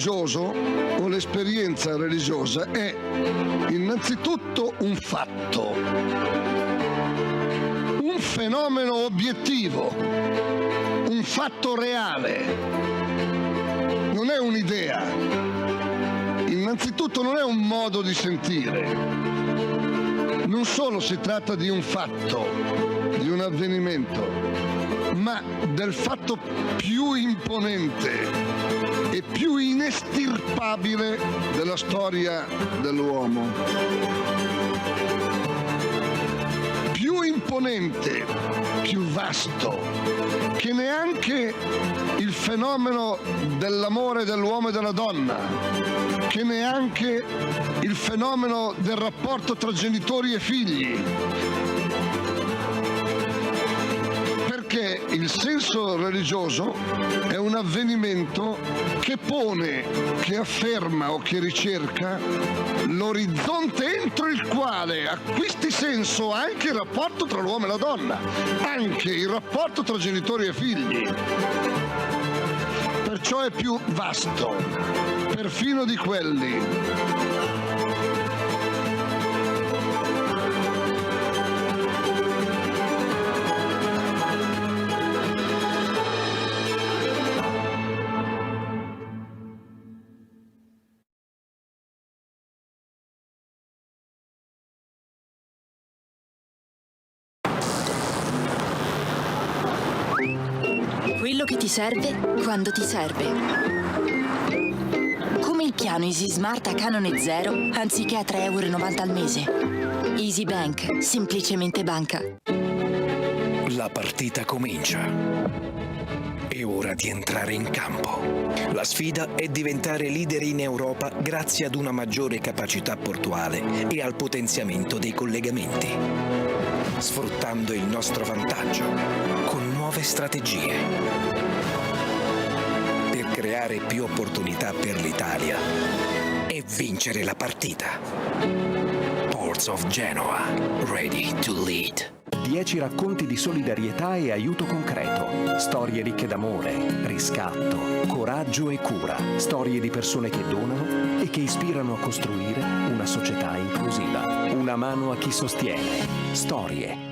religioso o l'esperienza religiosa è innanzitutto un fatto, un fenomeno obiettivo, un fatto reale, non è un'idea, innanzitutto non è un modo di sentire, non solo si tratta di un fatto, di un avvenimento, ma del fatto più imponente e più inestirpabile della storia dell'uomo. Più imponente, più vasto, che neanche il fenomeno dell'amore dell'uomo e della donna, che neanche il fenomeno del rapporto tra genitori e figli. Perché il senso religioso è un avvenimento che pone, che afferma o che ricerca l'orizzonte entro il quale acquisti senso anche il rapporto tra l'uomo e la donna, anche il rapporto tra genitori e figli. Perciò è più vasto, perfino di quelli. Quello che ti serve quando ti serve. Come il piano Easy Smart a canone zero anziché a 3,90 € al mese. Easy Bank, semplicemente banca. La partita comincia. È ora di entrare in campo. La sfida è diventare leader in Europa grazie ad una maggiore capacità portuale e al potenziamento dei collegamenti. Sfruttando il nostro vantaggio con nuove strategie per creare più opportunità per l'Italia e vincere la partita. Ports of Genoa, ready to lead. 10 racconti di solidarietà e aiuto concreto. Storie ricche d'amore, riscatto, coraggio e cura. Storie di persone che donano e che ispirano a costruire una società inclusiva. Una mano a chi sostiene. Storie.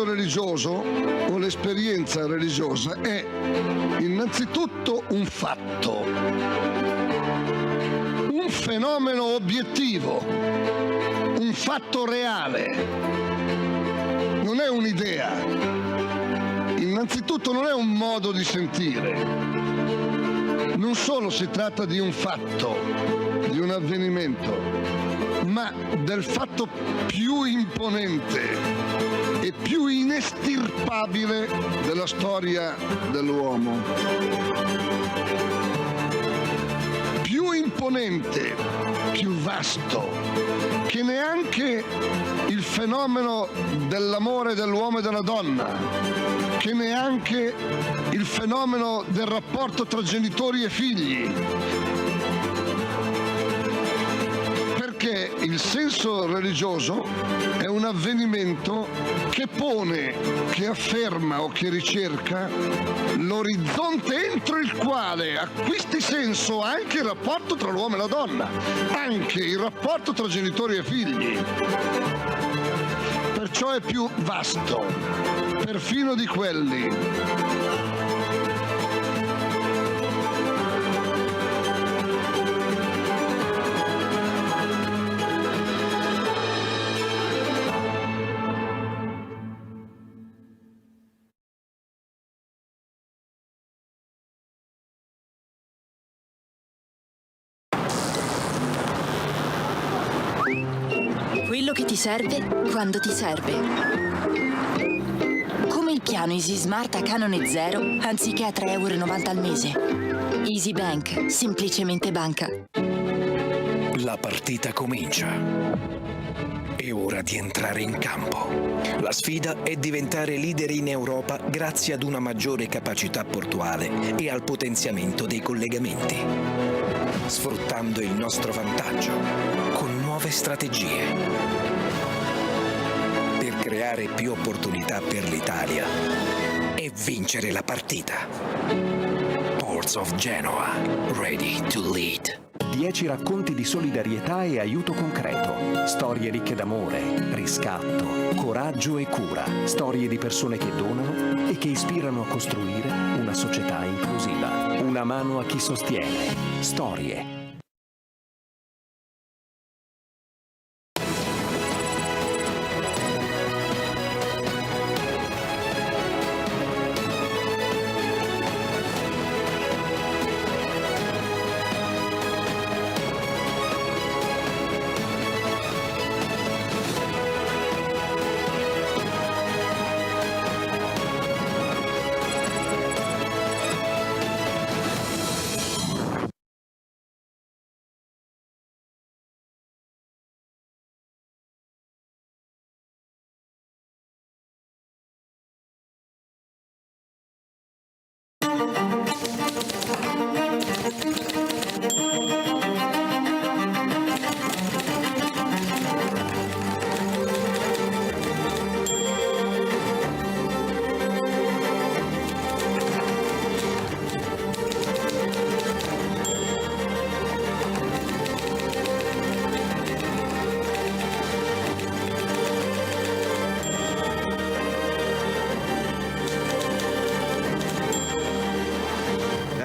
Religioso o l'esperienza religiosa è innanzitutto un fatto, un fenomeno obiettivo, un fatto reale, non è un'idea, innanzitutto non è un modo di sentire, non solo si tratta di un fatto, di un avvenimento, ma del fatto più imponente e più inestirpabile della storia dell'uomo. Più imponente, più vasto, che neanche il fenomeno dell'amore dell'uomo e della donna, che neanche il fenomeno del rapporto tra genitori e figli. Perché il senso religioso è un avvenimento che pone, che afferma o che ricerca l'orizzonte entro il quale acquisti senso anche il rapporto tra l'uomo e la donna, anche il rapporto tra genitori e figli. Perciò è più vasto, perfino di quelli. Quello che ti serve quando ti serve. Come il Piano Easy Smart a canone zero, anziché a 3,90 € al mese. Easy Bank, semplicemente banca. La partita comincia. È ora di entrare in campo. La sfida è diventare leader in Europa grazie ad una maggiore capacità portuale e al potenziamento dei collegamenti. Sfruttando il nostro vantaggio con nuove strategie. Per creare più opportunità per l'Italia e vincere la partita. Ports of Genoa, ready to lead. 10 racconti di solidarietà e aiuto concreto. Storie ricche d'amore, riscatto, coraggio e cura. Storie di persone che donano e che ispirano a costruire una società inclusiva. Una mano a chi sostiene. Storie.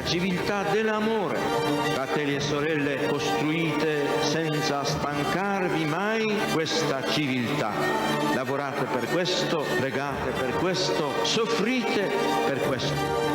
Civiltà dell'amore, fratelli e sorelle, costruite senza stancarvi mai questa civiltà. Lavorate per questo, pregate per questo, soffrite per questo.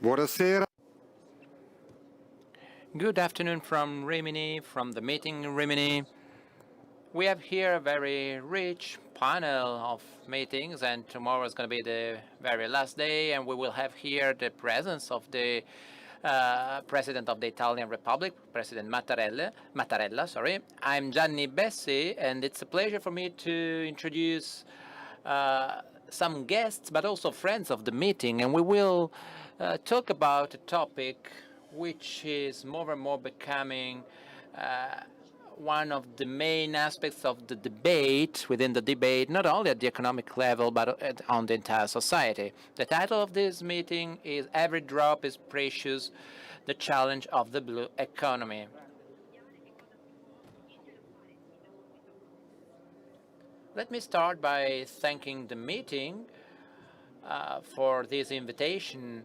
Buonasera. Good afternoon from Rimini, from the meeting in Rimini. We have here a very rich panel of meetings, and tomorrow is going to be the very last day, and we will have here the presence of the President of the Italian Republic, President Mattarella. Sorry. I'm Gianni Bessi, and it's a pleasure for me to introduce some guests, but also friends of the meeting, and we will talk about a topic which is more and more becoming one of the main aspects of the debate, within the debate, not only at the economic level, but on the entire society. The title of this meeting is Every Drop is Precious, the Challenge of the Blue Economy. Let me start by thanking the meeting for this invitation,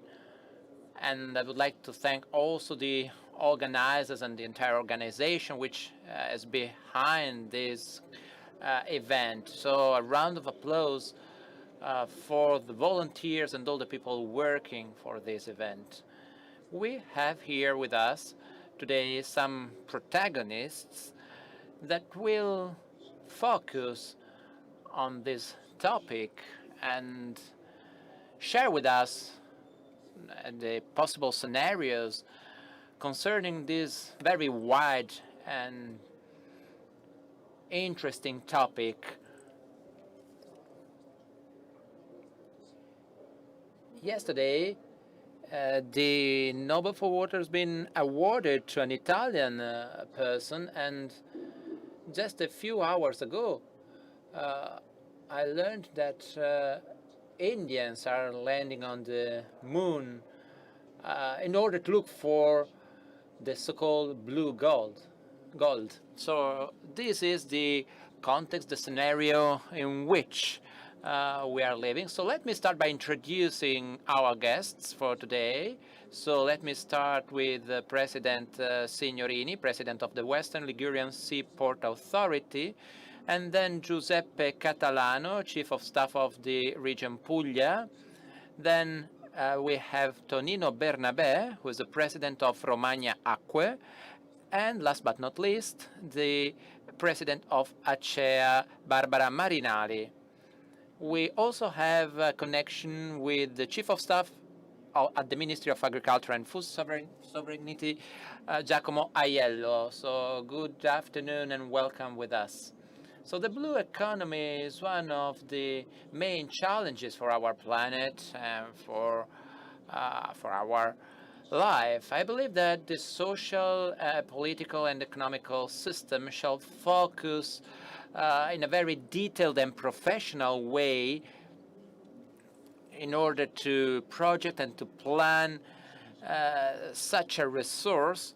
and I would like to thank also the organizers and the entire organization which is behind this event. So a round of applause for the volunteers and all the people working for this event. We have here with us today some protagonists that will focus on this topic and share with us the possible scenarios concerning this very wide and interesting topic. Yesterday, the Nobel for Water has been awarded to an Italian person, and just a few hours ago, I learned that Indians are landing on the moon in order to look for the so-called blue gold. So this is the context, the scenario in which we are living. So let me start by introducing our guests for today. So let me start with President Signorini, President of the Western Ligurian Seaport Authority, and then Giuseppe Catalano, Chief of Staff of the region Puglia. Then we have Tonino Bernabè, who is the President of Romagna Acque, and last but not least, the President of ACEA, Barbara Marinali. We also have a connection with the Chief of Staff at the Ministry of Agriculture and Food Sovereignty, Giacomo Aiello. So good afternoon and welcome with us. So the blue economy is one of the main challenges for our planet and for our life. I believe that the social, political and economical system shall focus in a very detailed and professional way in order to project and to plan such a resource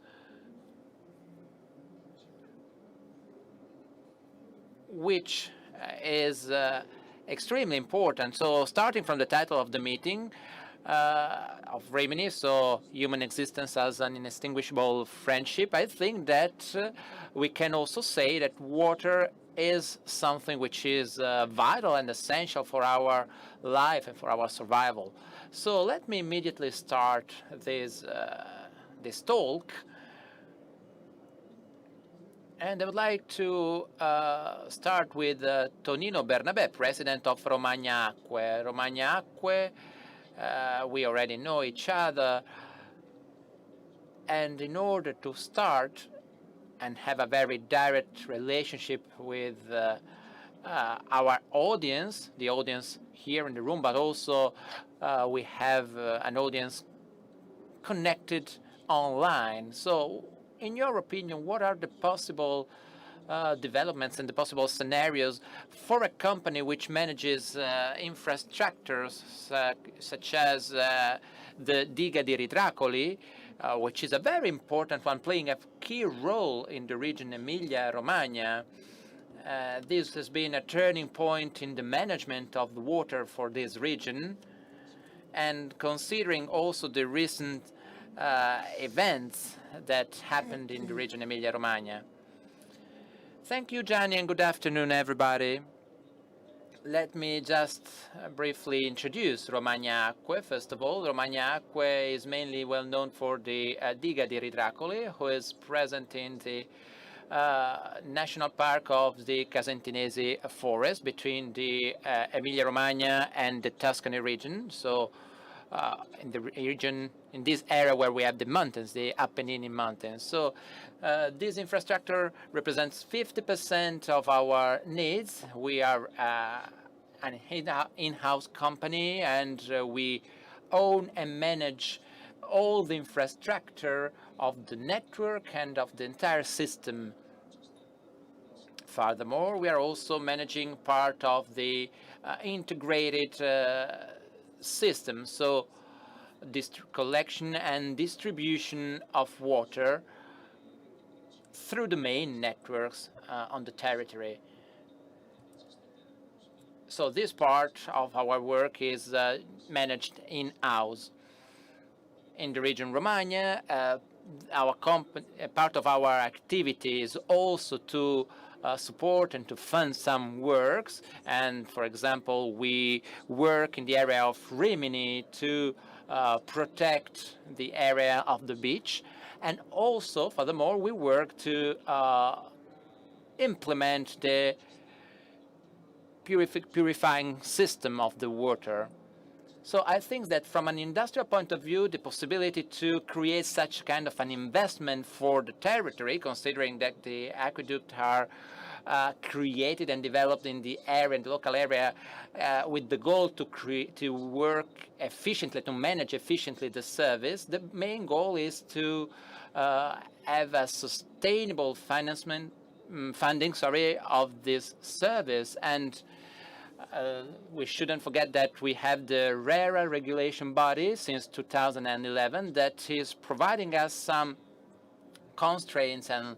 which is extremely important. So starting from the title of the meeting of Rimini, so human existence as an inextinguishable friendship, I think that we can also say that water is something which is vital and essential for our life and for our survival. So let me immediately start this talk. And I would like to start with Tonino Bernabè, President of Romagna Acque. Romagna Acque, we already know each other. And in order to start and have a very direct relationship with our audience, the audience here in the room, but also we have an audience connected online. So in your opinion, what are the possible developments and the possible scenarios for a company which manages infrastructures such as the Diga di Ritracoli, which is a very important one, playing a key role in the region Emilia-Romagna? This has been a turning point in the management of the water for this region, and considering also the recent events that happened in the region Emilia-Romagna. Thank you, Gianni, and good afternoon, everybody. Let me just briefly introduce Romagna Acque. First of all, Romagna Acque is mainly well known for the Diga di Ritracoli, who is present in the National Park of the Casentinesi Forest between the Emilia-Romagna and the Tuscany region. So in the region, in this area where we have the mountains, the Apennine Mountains. So this infrastructure represents 50% of our needs. We are an in-house company, and we own and manage all the infrastructure of the network and of the entire system. Furthermore, we are also managing part of the integrated system, so collection and distribution of water through the main networks on the territory. So this part of our work is managed in-house. In the region Romagna, part of our activity is also to support and to fund some works. And for example, we work in the area of Rimini to protect the area of the beach. And also, furthermore, we work to implement the purifying system of the water. So I think that from an industrial point of view, the possibility to create such kind of an investment for the territory, considering that the aqueducts are created and developed in the area, in the local area, with the goal to work efficiently, to manage efficiently the service. The main goal is to have a sustainable funding of this service. And We shouldn't forget that we have the RERA regulation body since 2011 that is providing us some constraints and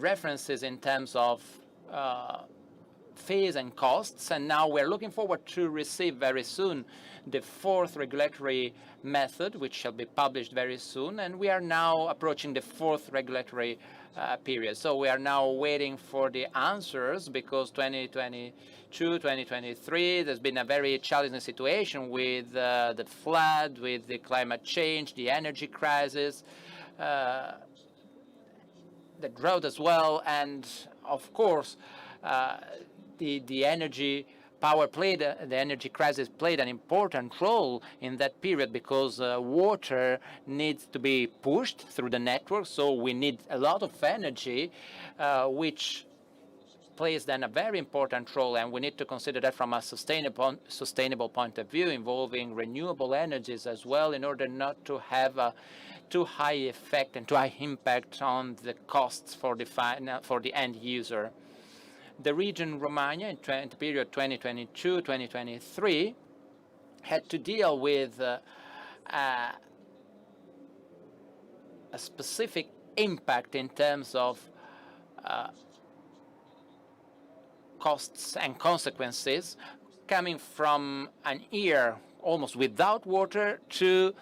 references in terms of fees and costs, and now we're looking forward to receive very soon the fourth regulatory method, which shall be published very soon, and we are now approaching the fourth regulatory period. So we are now waiting for the answers, because 2022, 2023, there's been a very challenging situation with the flood, with the climate change, the energy crisis, the drought as well, and of course, the energy crisis played an important role in that period, because water needs to be pushed through the network, so we need a lot of energy, which plays then a very important role, and we need to consider that from a sustainable point of view, involving renewable energies as well, in order not to have a too high effect and too high impact on the costs for the end user. The region Romagna in the period 2022-2023 had to deal with a specific impact in terms of costs and consequences, coming from an year almost without water to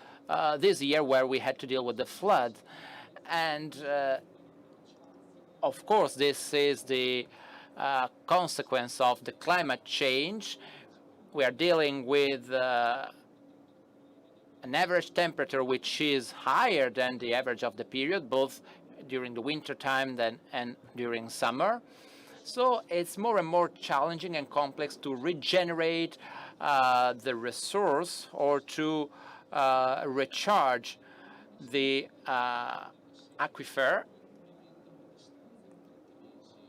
this year where we had to deal with the flood. And of course, this is the consequence of the climate change. We are dealing with an average temperature which is higher than the average of the period, both during the winter time and during summer. So it's more and more challenging and complex to regenerate the resource or to recharge the aquifer.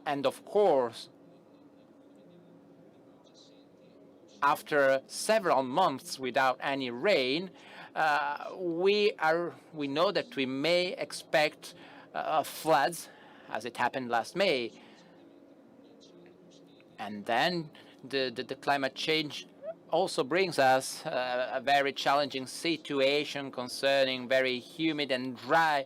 And of course, after several months without any rain, we know that we may expect floods, as it happened last May. And then the climate change also brings us a very challenging situation concerning very humid and dry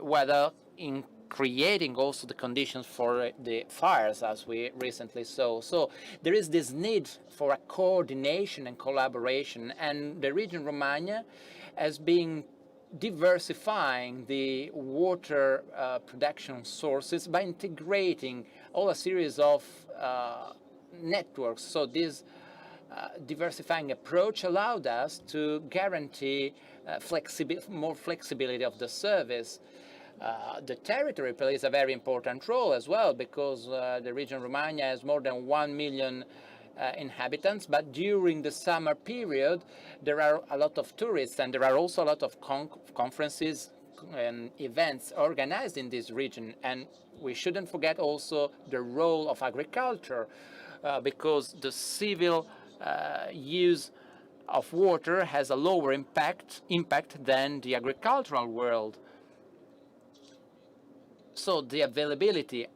weather, in creating also the conditions for the fires, as we recently saw. So there is this need for a coordination and collaboration, and the region Romagna has been diversifying the water production sources by integrating all a series of networks. So this diversifying approach allowed us to guarantee more flexibility of the service. The territory plays a very important role as well, because the region Romagna has more than 1 million inhabitants, but during the summer period there are a lot of tourists, and there are also a lot of conferences and events organized in this region. And we shouldn't forget also the role of agriculture, because the civil use of water has a lower impact than the agricultural world. So the availability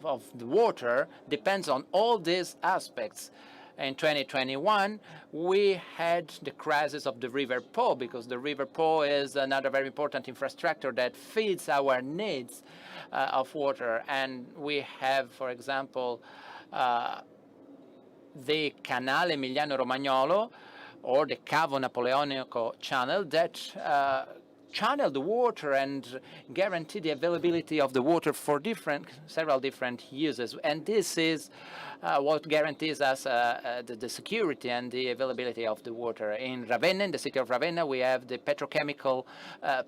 of the water depends on all these aspects. In 2021, we had the crisis of the River Po, because the River Po is another very important infrastructure that feeds our needs of water. And we have, for example, the Canale Emiliano-Romagnolo, or the Cavo Napoleonico channel, that channel the water and guarantee the availability of the water for several different uses. And this is what guarantees us the security and the availability of the water. In Ravenna, in the city of Ravenna, we have the petrochemical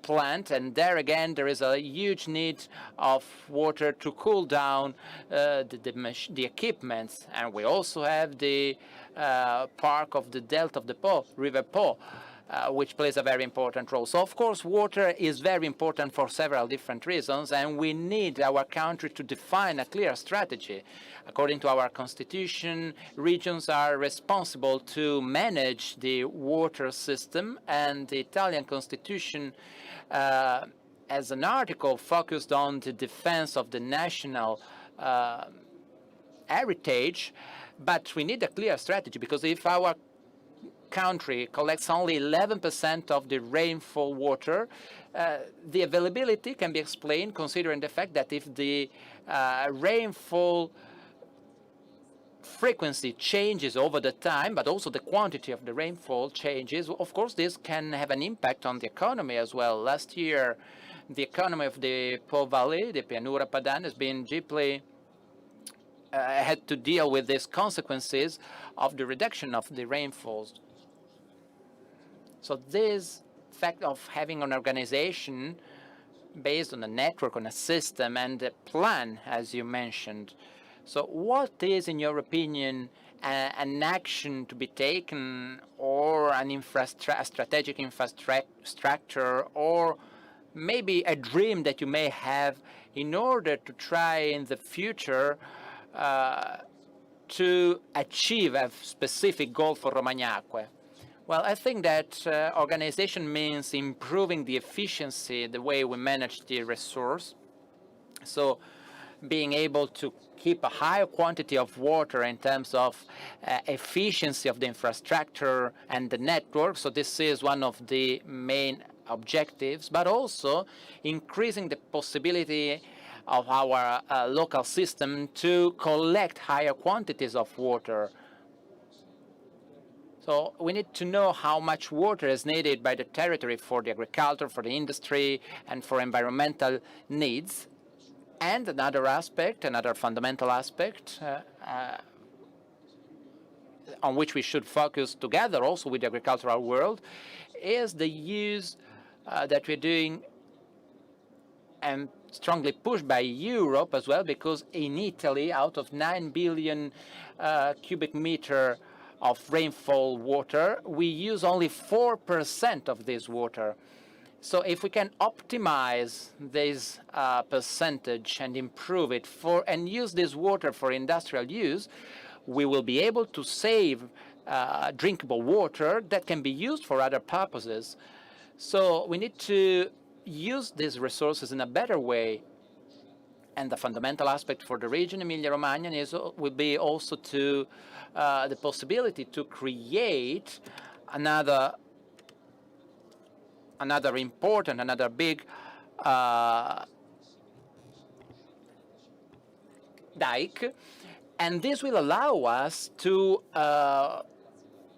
plant, and there again there is a huge need of water to cool down the equipments. And we also have the park of the Delta of the Po, River Po, which plays a very important role. So, of course, water is very important for several different reasons, and we need our country to define a clear strategy. According to our constitution, regions are responsible to manage the water system, and the Italian constitution has an article focused on the defense of the national heritage, but we need a clear strategy, because if our country collects only 11% of the rainfall water, the availability can be explained considering the fact that if the rainfall frequency changes over the time, but also the quantity of the rainfall changes, of course this can have an impact on the economy as well. Last year, the economy of the Po Valley, the Pianura Padana, has been deeply had to deal with these consequences of the reduction of the rainfalls. So this fact of having an organization based on a network, on a system, and a plan, as you mentioned. So what is, in your opinion, an action to be taken, or a strategic infrastructure, or maybe a dream that you may have in order to try in the future to achieve a specific goal for Romagna Acque? Well, I think that organization means improving the efficiency, the way we manage the resource. So being able to keep a higher quantity of water in terms of efficiency of the infrastructure and the network. So this is one of the main objectives, but also increasing the possibility of our local system to collect higher quantities of water. So we need to know how much water is needed by the territory for the agriculture, for the industry, and for environmental needs. And another aspect, another fundamental aspect on which we should focus together also with the agricultural world is the use that we're doing, and strongly pushed by Europe as well, because in Italy, out of 9 billion cubic meter of rainfall water, we use only 4% of this water. So if we can optimize this percentage and improve it and use this water for industrial use, we will be able to save drinkable water that can be used for other purposes. So we need to use these resources in a better way. And the fundamental aspect for the region, Emilia-Romagna, will be also to the possibility to create another important, another big dike, and this will allow us to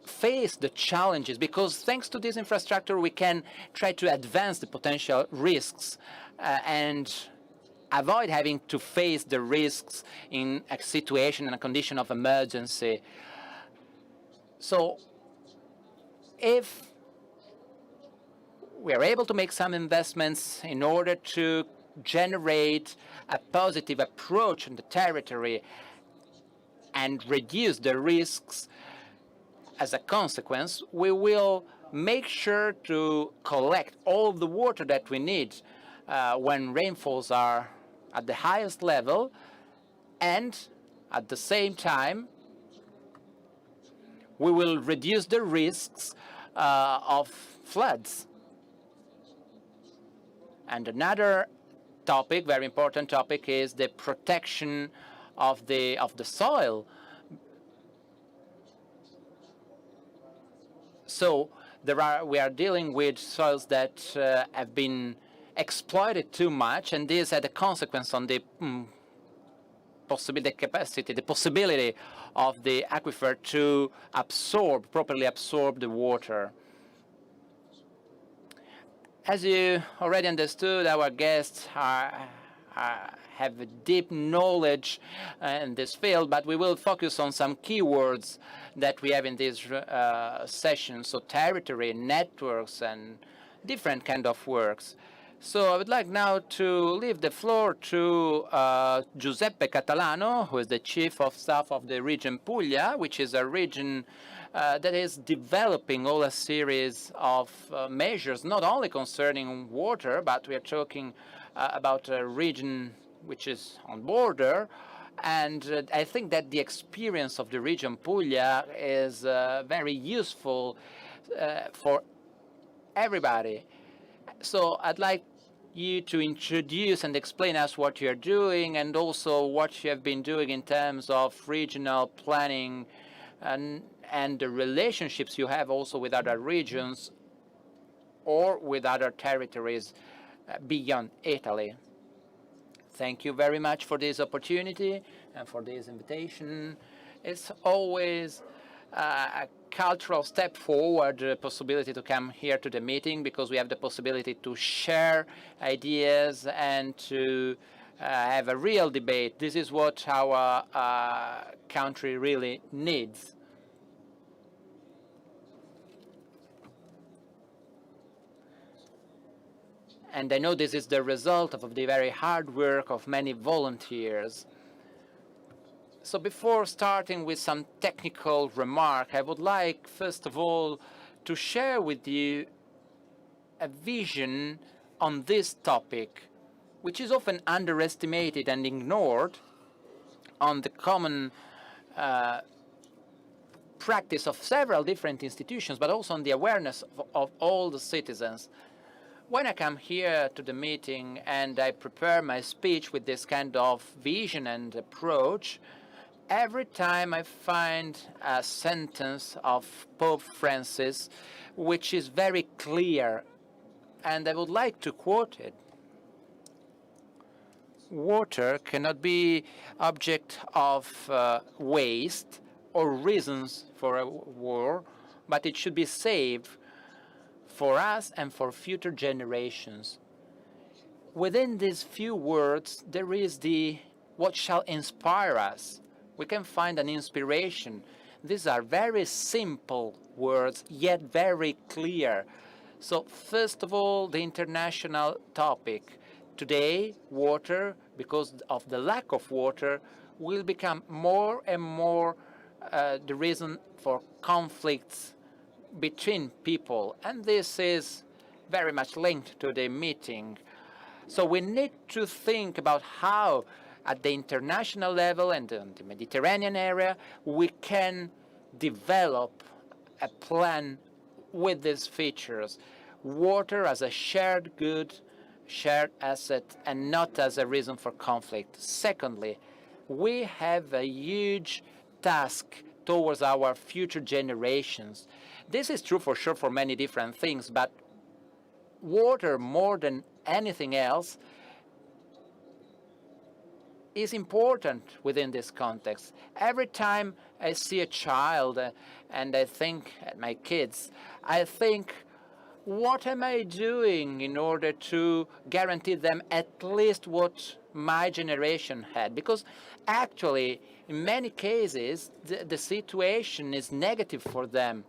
face the challenges, because thanks to this infrastructure we can try to advance the potential risks and avoid having to face the risks in a situation, in a condition of emergency. So if we are able to make some investments in order to generate a positive approach in the territory and reduce the risks as a consequence, we will make sure to collect all the water that we need when rainfalls are at the highest level, and at the same time we will reduce the risks of floods. And another topic, very important topic, is the protection of the soil. So we are dealing with soils that have been exploited too much, and this had a consequence on the possibility of the aquifer to properly absorb the water. As you already understood, our guests have a deep knowledge in this field, but we will focus on some keywords that we have in this session, so territory, networks, and different kind of works. So I would like now to leave the floor to Giuseppe Catalano, who is the Chief of Staff of the region Puglia, which is a region that is developing all a series of measures, not only concerning water, but we are talking about a region which is on border. And I think that the experience of the region Puglia is very useful for everybody. So I'd like you to introduce and explain us what you're doing and also what you have been doing in terms of regional planning and the relationships you have also with other regions or with other territories beyond Italy. Thank you very much for this opportunity and for this invitation. It's always a cultural step forward, the possibility to come here to the meeting, because we have the possibility to share ideas and to have a real debate. This is what our country really needs. And I know this is the result of the very hard work of many volunteers. So before starting with some technical remark, I would like, first of all, to share with you a vision on this topic, which is often underestimated and ignored on the common practice of several different institutions, but also on the awareness of all the citizens. When I come here to the meeting and I prepare my speech with this kind of vision and approach, every time I find a sentence of Pope Francis which is very clear, and I would like to quote it. Water cannot be object of waste or reasons for a war, but it should be saved for us and for future generations. Within these few words, there is what shall inspire us. We can find an inspiration. These are very simple words, yet very clear. So first of all, the international topic. Today, water, because of the lack of water, will become more and more the reason for conflicts between people. And this is very much linked to the meeting. So we need to think about how, at the international level and in the Mediterranean area, we can develop a plan with these features. Water as a shared good, shared asset, and not as a reason for conflict. Secondly, we have a huge task towards our future generations. This is true for sure for many different things, but water, more than anything else, is important within this context. Every time I see a child and I think at my kids, I think, what am I doing in order to guarantee them at least what my generation had? Because actually, in many cases, the situation is negative for them.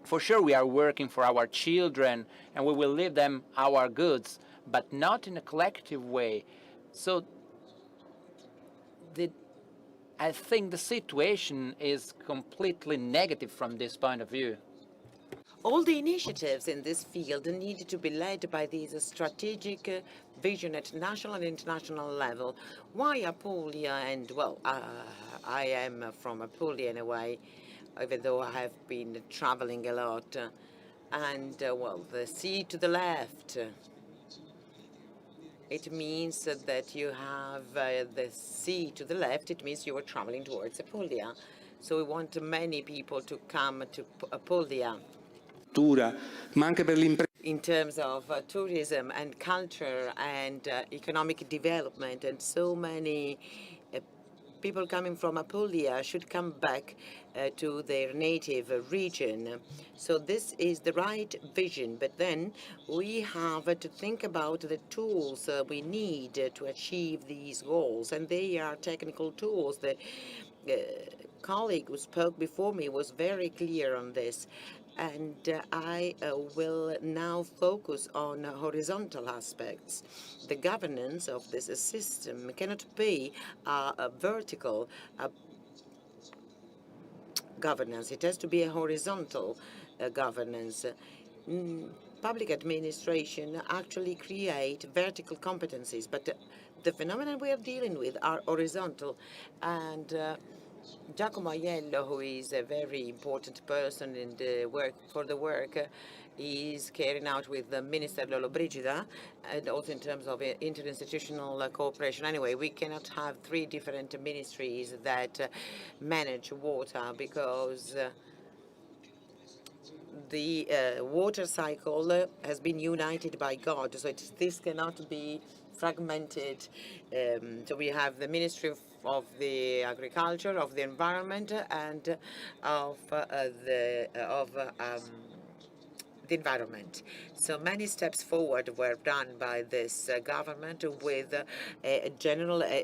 For sure, we are working for our children and we will leave them our goods, but not in a collective way. So I think the situation is completely negative from this point of view. All the initiatives in this field need to be led by this strategic vision at national and international level. Why Apulia? And well, I am from Apulia in a way, even though I have been traveling a lot. And well, the sea to the left. It means that you have the sea to the left. It means you are traveling towards Apulia. So we want many people to come to Apulia. In terms of tourism and culture and economic development, and so many people coming from Apulia should come back to their native region. So this is the right vision, but then we have to think about the tools we need to achieve these goals, and they are technical tools. The colleague who spoke before me was very clear on this. And I will now focus on horizontal aspects. The governance of this system cannot be a vertical governance. It has to be a horizontal governance. Public administration actually create vertical competencies, but the phenomena we are dealing with are horizontal. And Giacomo Aiello, who is a very important person in the work is carrying out with the Minister Lollobrigida, and also in terms of interinstitutional cooperation. Anyway, we cannot have three different ministries that manage water, because the water cycle has been united by God, so this cannot be fragmented. So we have the Ministry of the Agriculture, of the Environment, and of the environment. So many steps forward were done by this government with a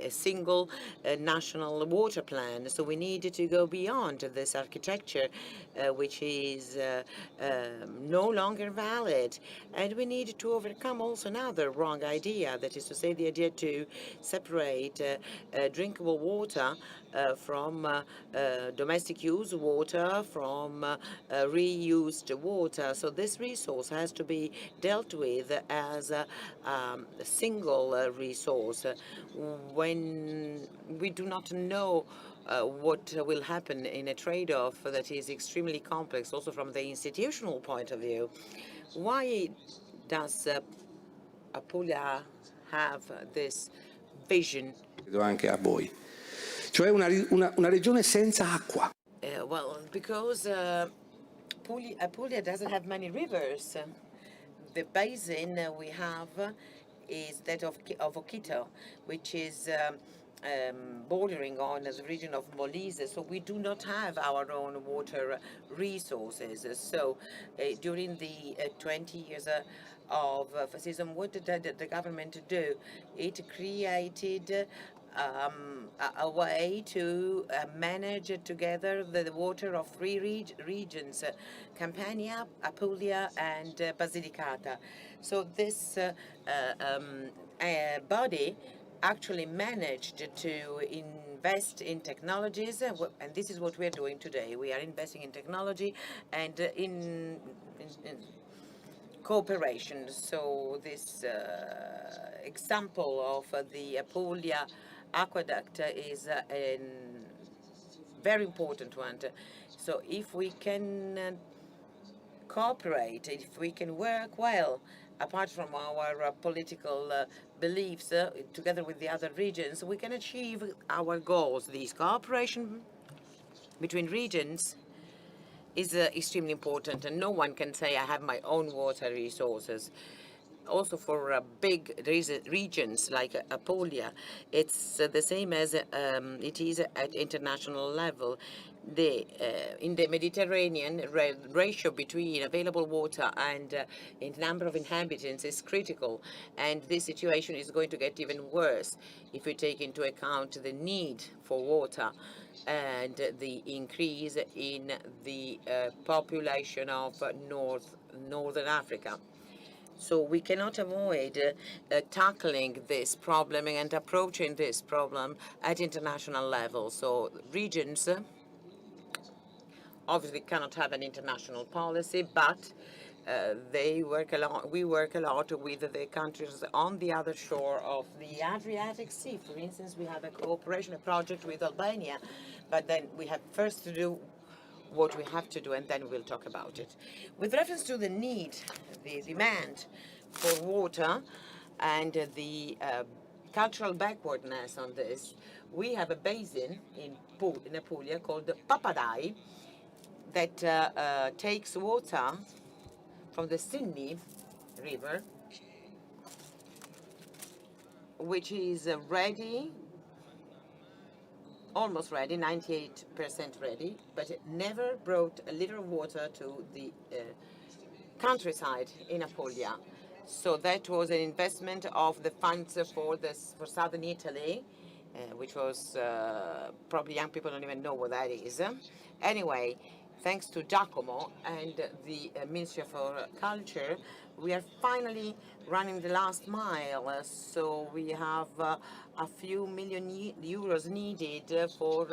single national water plan. So we needed to go beyond this architecture, which is no longer valid. And we need to overcome also another wrong idea, that is to say the idea to separate drinkable water from domestic use water from reused water. So this resource has to be dealt with as a single resource. When we do not know what will happen in a trade-off that is extremely complex, also from the institutional point of view, why does Puglia have this vision? Anche a voi. Cioè una regione senza acqua. Well, because Puglia doesn't have many rivers. The basin we have is that of Occhito, which is bordering on the region of Molise, so we do not have our own water resources. So during the 20 years of fascism, what did the government do? It created a way to manage together the water of three regions, Campania, Apulia, and Basilicata. So this body actually managed to invest in technologies, and this is what we're doing today. We are investing in technology and in cooperation. So this example of the Puglia aqueduct is a very important one. So if we can cooperate, if we can work well, apart from our political beliefs, together with the other regions, we can achieve our goals. This cooperation between regions is extremely important, and no one can say, I have my own water resources. Also for big regions like Puglia, it's the same as it is at international level. In the Mediterranean, ratio between available water and number of inhabitants is critical, and this situation is going to get even worse if we take into account the need for water and the increase in the population of Northern Africa. So we cannot avoid tackling this problem and approaching this problem at international level. So regions obviously cannot have an international policy, but they work a lot. We work a lot with the countries on the other shore of the Adriatic Sea. For instance, we have a cooperation project with Albania, but then we have first to do what we have to do, and then we'll talk about it. With reference to the need, the demand for water, and the cultural backwardness on this, we have a basin in Puglia called Papadai that takes water from the Sinni River, which is ready, almost ready, 98% ready, but it never brought a liter of water to the countryside in Puglia. So that was an investment of the funds for southern Italy, which was probably young people don't even know what that is. Anyway, thanks to Giacomo and the Ministry for Culture, we are finally running the last mile. So we have a few million euros needed for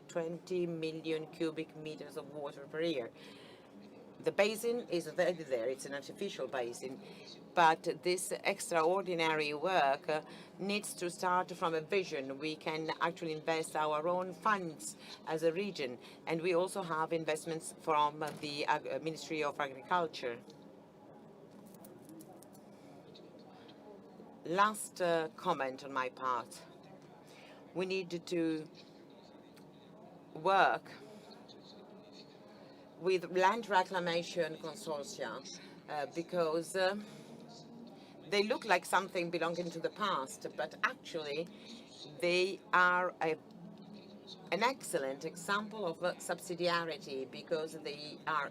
20 million cubic meters of water per year. The basin is already there. It's an artificial basin. But this extraordinary work needs to start from a vision. We can actually invest our own funds as a region. And we also have investments from the Ministry of Agriculture. Last comment on my part. We need to work with land reclamation consortia because they look like something belonging to the past, but actually they are an excellent example of subsidiarity because they are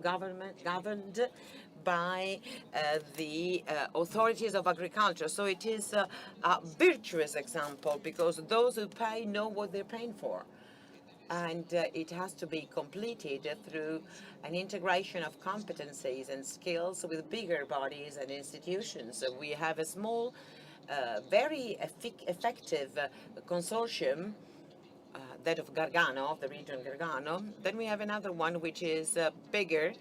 governed by the authorities of agriculture. So it is a virtuous example because those who pay know what they're paying for. And it has to be completed through an integration of competencies and skills with bigger bodies and institutions. So we have a small, very effective consortium, that of Gargano, of the region Gargano. Then we have another one which is bigger,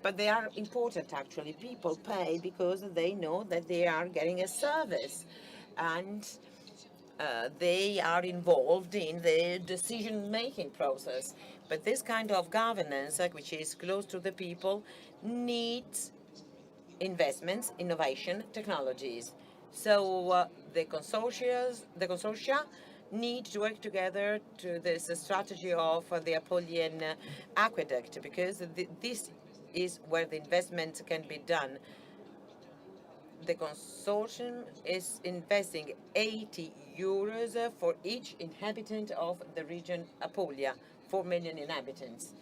but they are important actually. People pay because they know that they are getting a service, and they are involved in the decision-making process. But this kind of governance, which is close to the people, needs investments, innovation, technologies. So the consortia need to work together to this strategy of the Apulian aqueduct, because this is where the investment can be done. The consortium is investing 80 euros for each inhabitant of the region Apulia, 4 million inhabitants.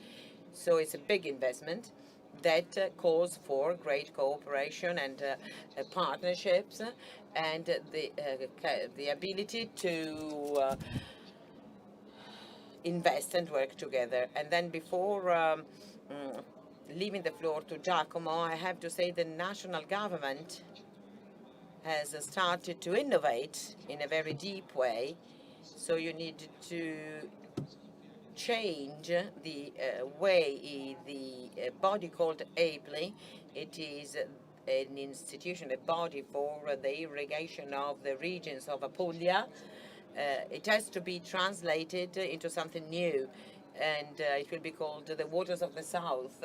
So it's a big investment that calls for great cooperation and partnerships and the ability to invest and work together. And then before leaving the floor to Giacomo, I have to say the national government has started to innovate in a very deep way. So you need to change the way the body called APLI, it is an institution, a body for the irrigation of the regions of Puglia. It has to be translated into something new, and it will be called the Waters of the South.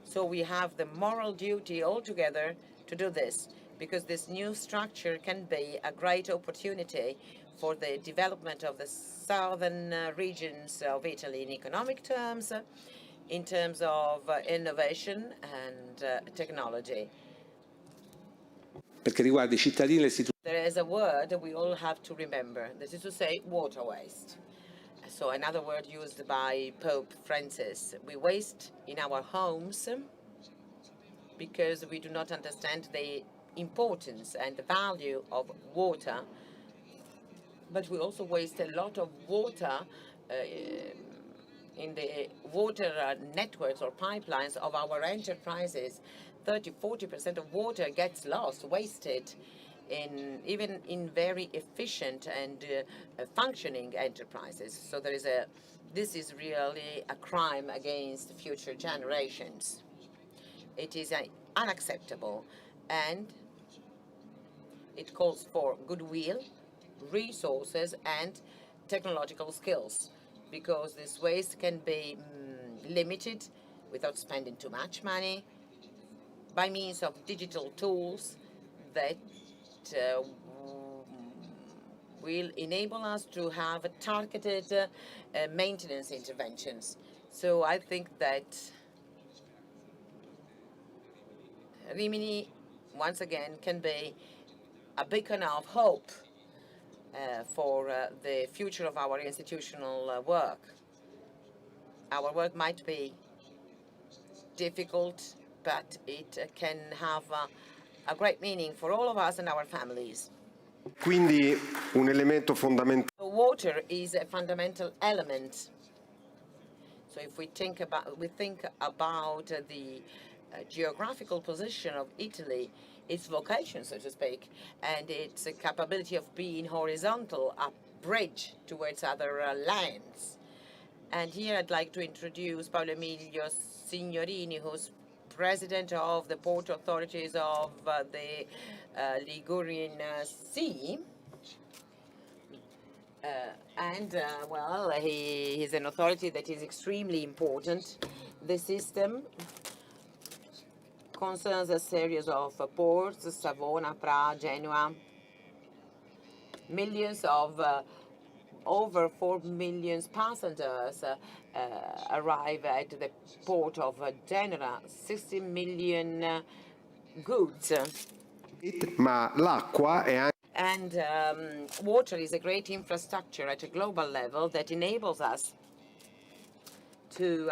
So we have the moral duty altogether to do this, because this new structure can be a great opportunity for the development of the southern regions of Italy in economic terms, in terms of innovation and technology. Perché riguarda I cittadini e le istituzioni. There is a word we all have to remember. This is to say water waste. So another word used by Pope Francis. We waste in our homes because we do not understand the importance and the value of water, but we also waste a lot of water in the water networks or pipelines of our enterprises. 30–40% of water gets lost, wasted, even in very efficient and functioning enterprises. So this is really a crime against future generations. It is unacceptable, and it calls for goodwill, resources, and technological skills, because this waste can be limited without spending too much money by means of digital tools that will enable us to have targeted maintenance interventions. So I think that Rimini, once again, can be a beacon of hope for the future of our institutional work. Our work might be difficult, but it can have a great meaning for all of us and our families. Quindi un elemento fondamentale. Water is a fundamental element. So if we think about the geographical position of Italy, its vocation, so to speak, and its capability of being horizontal, a bridge towards other lands. And here I'd like to introduce Paolo Emilio Signorini, who's president of the port authorities of the Ligurian Sea. Well, he is an authority that is extremely important. The system concerns a series of ports, Savona, Pra, Genoa. Millions of over 4 million passengers arrive at the port of Genoa, 60 million goods. Ma l'acqua è anche And water is a great infrastructure at a global level that enables us to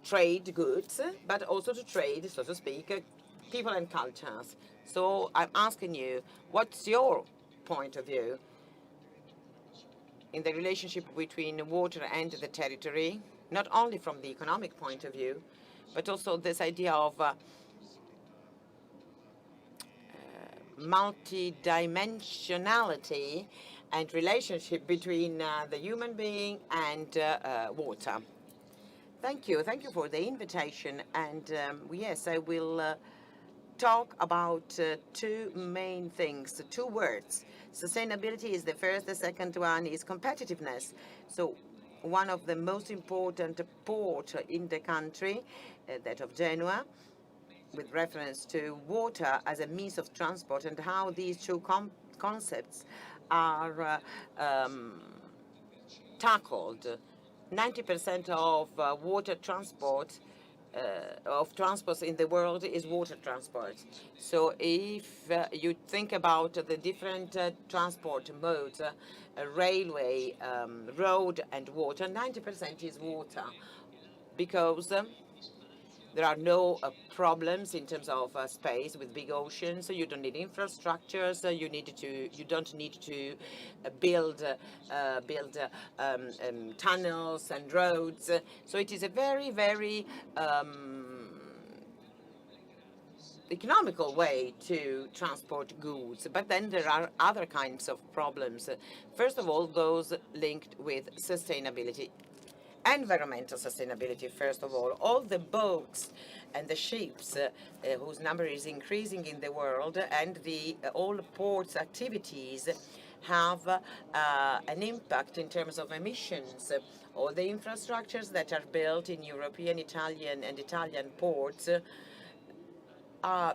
trade goods, but also to trade, so to speak, people and cultures. So I'm asking you, what's your point of view in the relationship between water and the territory, not only from the economic point of view, but also this idea of multidimensionality and relationship between the human being and water. Thank you for the invitation, and yes, I will talk about two main things, two words. Sustainability is the first, the second one is competitiveness. So one of the most important ports in the country, that of Genoa, with reference to water as a means of transport and how these two concepts are tackled. 90% of water transport of transports in the world is water transport. So if you think about the different transport modes, railway, road and water, 90% is water, because there are no problems in terms of space with big oceans. So you don't need infrastructures. You don't need to build tunnels and roads. So it is a very, very economical way to transport goods. But then there are other kinds of problems. First of all, those linked with sustainability. Environmental sustainability, first of all the boats and the ships whose number is increasing in the world, and the all ports activities have an impact in terms of emissions. All the infrastructures that are built in European, Italian ports,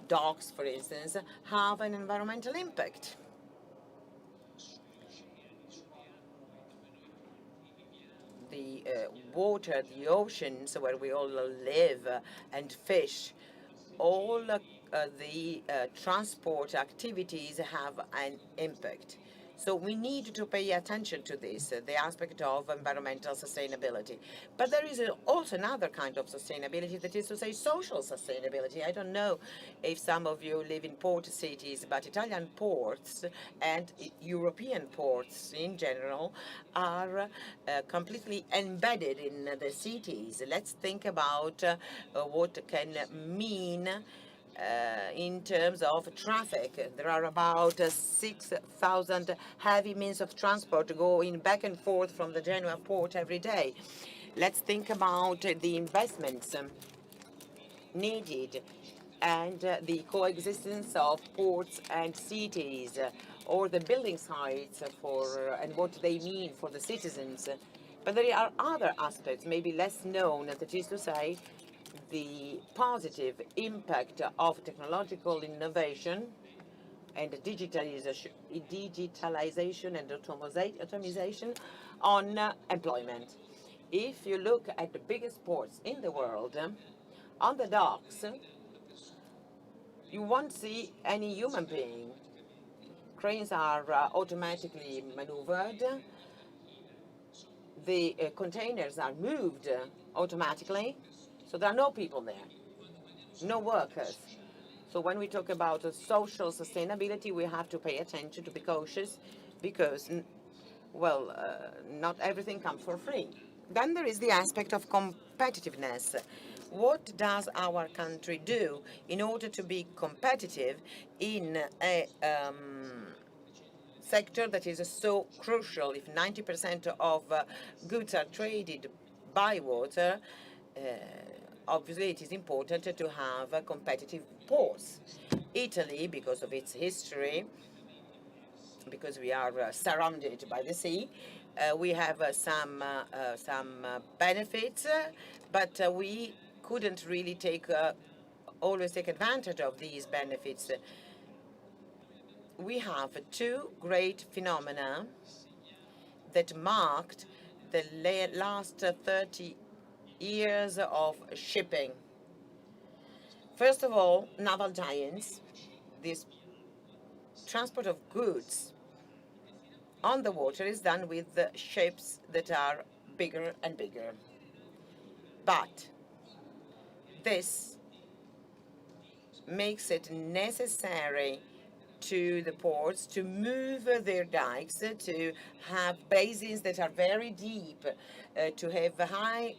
docks, for instance, have an environmental impact. The water, the oceans where we all live and fish, all the transport activities have an impact. So we need to pay attention to this, the aspect of environmental sustainability. But there is also another kind of sustainability, that is to say social sustainability. I don't know if some of you live in port cities, but Italian ports and European ports in general are completely embedded in the cities. Let's think about what can mean in terms of traffic. There are about 6,000 heavy means of transport going back and forth from the Genoa port every day. Let's think about the investments needed and the coexistence of ports and cities, or the building sites and what they mean for the citizens. But there are other aspects, maybe less known, that is to say, the positive impact of technological innovation and digitalization and automation on employment. If you look at the biggest ports in the world, on the docks, you won't see any human being. Cranes are automatically maneuvered. The containers are moved automatically. So there are no people there, no workers. So when we talk about social sustainability, we have to pay attention, to be cautious, because, well, not everything comes for free. Then there is the aspect of competitiveness. What does our country do in order to be competitive in a sector that is so crucial? If 90% of goods are traded by water, obviously it is important to have competitive ports. Italy, because of its history, because we are surrounded by the sea, we have some benefits, but we couldn't really always take advantage of these benefits. We have two great phenomena that marked the last 30 years of shipping. First of all, naval giants, this transport of goods on the water is done with the ships that are bigger and bigger. But this makes it necessary to the ports to move their dikes, to have basins that are very deep, to have high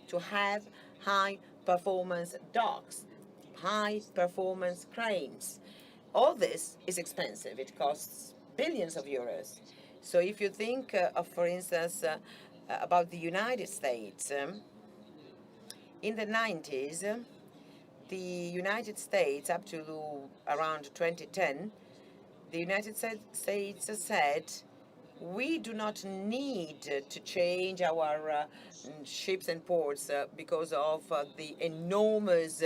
performance docks, high performance cranes. All this is expensive. It costs billions of euros. So if you think of, for instance, about the United States, in the 90s, the United States, up to around 2010, the United States said, we do not need to change our ships and ports because of the enormous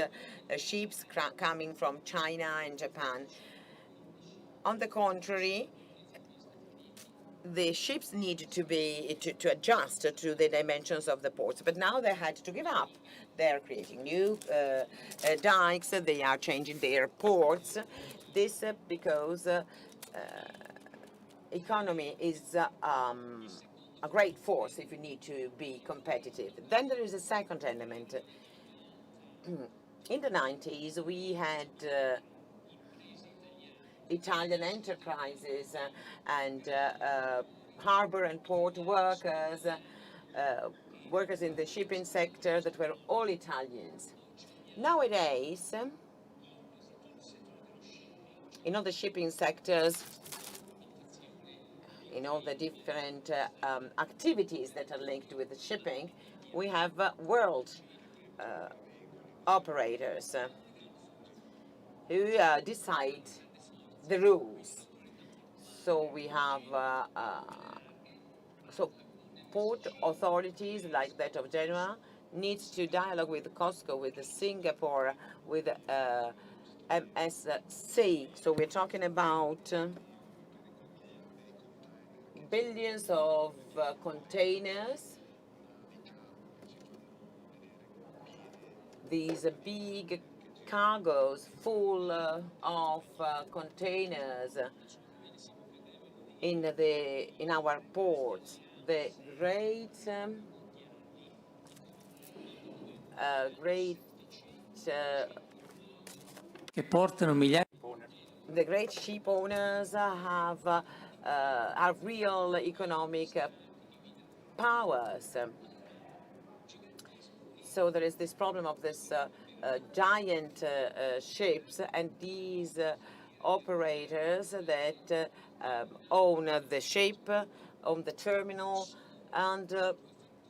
ships coming from China and Japan. On the contrary, the ships need to adjust to the dimensions of the ports, but now they had to give up. They're creating new dikes, they are changing their ports. This because economy is a great force if you need to be competitive. Then there is a second element. In the 90s, we had Italian enterprises and harbor and port workers, workers in the shipping sector that were all Italians. Nowadays, in all the shipping sectors, in all the different activities that are linked with the shipping, we have world operators who decide the rules. So we have port authorities like that of Genoa needs to dialogue with COSCO, with Singapore, with MSC. So we're talking about billions of containers. These big cargoes full of containers in our ports. The great the great ship owners have real economic powers. So there is this problem of this giant ships and these operators that own the ship, own the terminal, and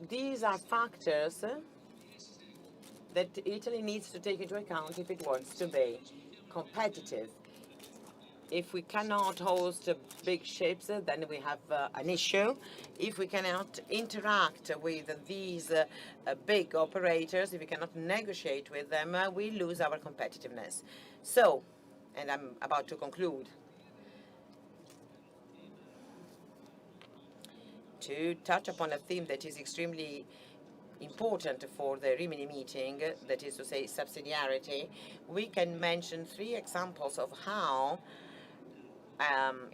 these are factors that Italy needs to take into account if it wants to be competitive. If we cannot host big ships, then we have an issue. If we cannot interact with these big operators, if we cannot negotiate with them, we lose our competitiveness. So, and I'm about to conclude, to touch upon a theme that is extremely important for the Rimini meeting, that is to say subsidiarity, we can mention 3 examples of how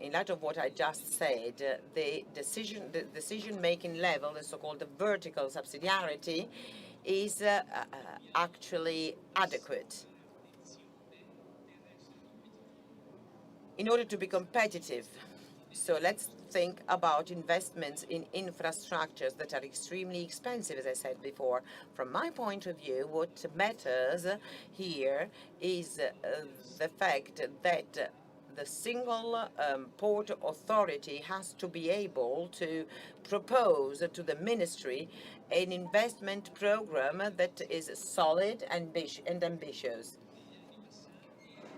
in light of what I just said, the decision-making level, the so-called vertical subsidiarity, is actually adequate in order to be competitive. So let's think about investments in infrastructures that are extremely expensive, as I said before. From my point of view, what matters here is the fact that the single port authority has to be able to propose to the ministry an investment program that is solid and ambitious.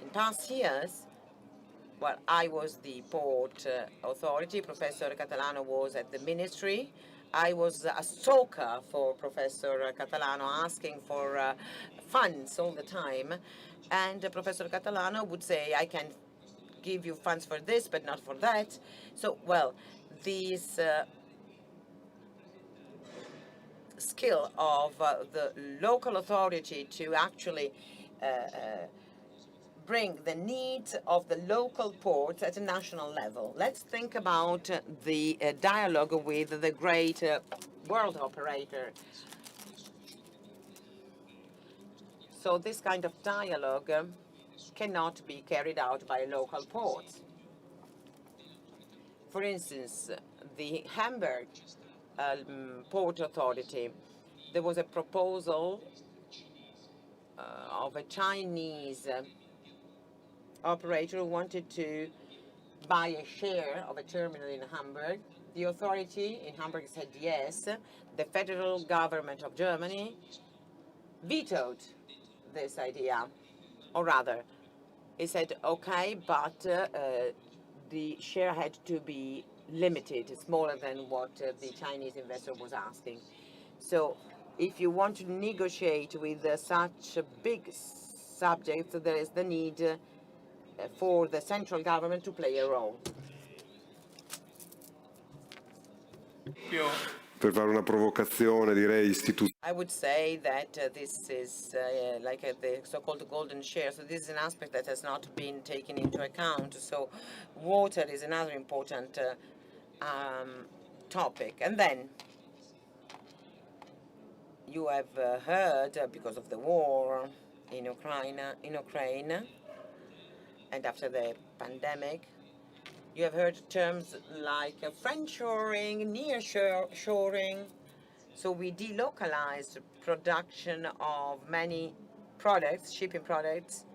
In past years, well, I was the port authority, Professor Catalano was at the ministry, I was a stalker for Professor Catalano, asking for funds all the time. And Professor Catalano would say, I can give you funds for this, but not for that. So, well, this skill of the local authority to actually bring the needs of the local ports at a national level. Let's think about the dialogue with the great world operator. So this kind of dialogue cannot be carried out by local ports. For instance, the Hamburg Port Authority, there was a proposal of a Chinese operator who wanted to buy a share of a terminal in Hamburg. The authority in Hamburg said yes. The federal government of Germany vetoed this idea, or rather, he said, okay, but the share had to be limited, smaller than what the Chinese investor was asking. So if you want to negotiate with such a big subject, there is the need for the central government to play a role. Per fare una provocazione, direi I would say that this is like the so-called golden share. So this is an aspect that has not been taken into account. So water is another important topic. And then you have heard, because of the war in Ukraine, and after the pandemic, you have heard terms like friendshoring, nearshoring. So we delocalized production of many products, shipping products,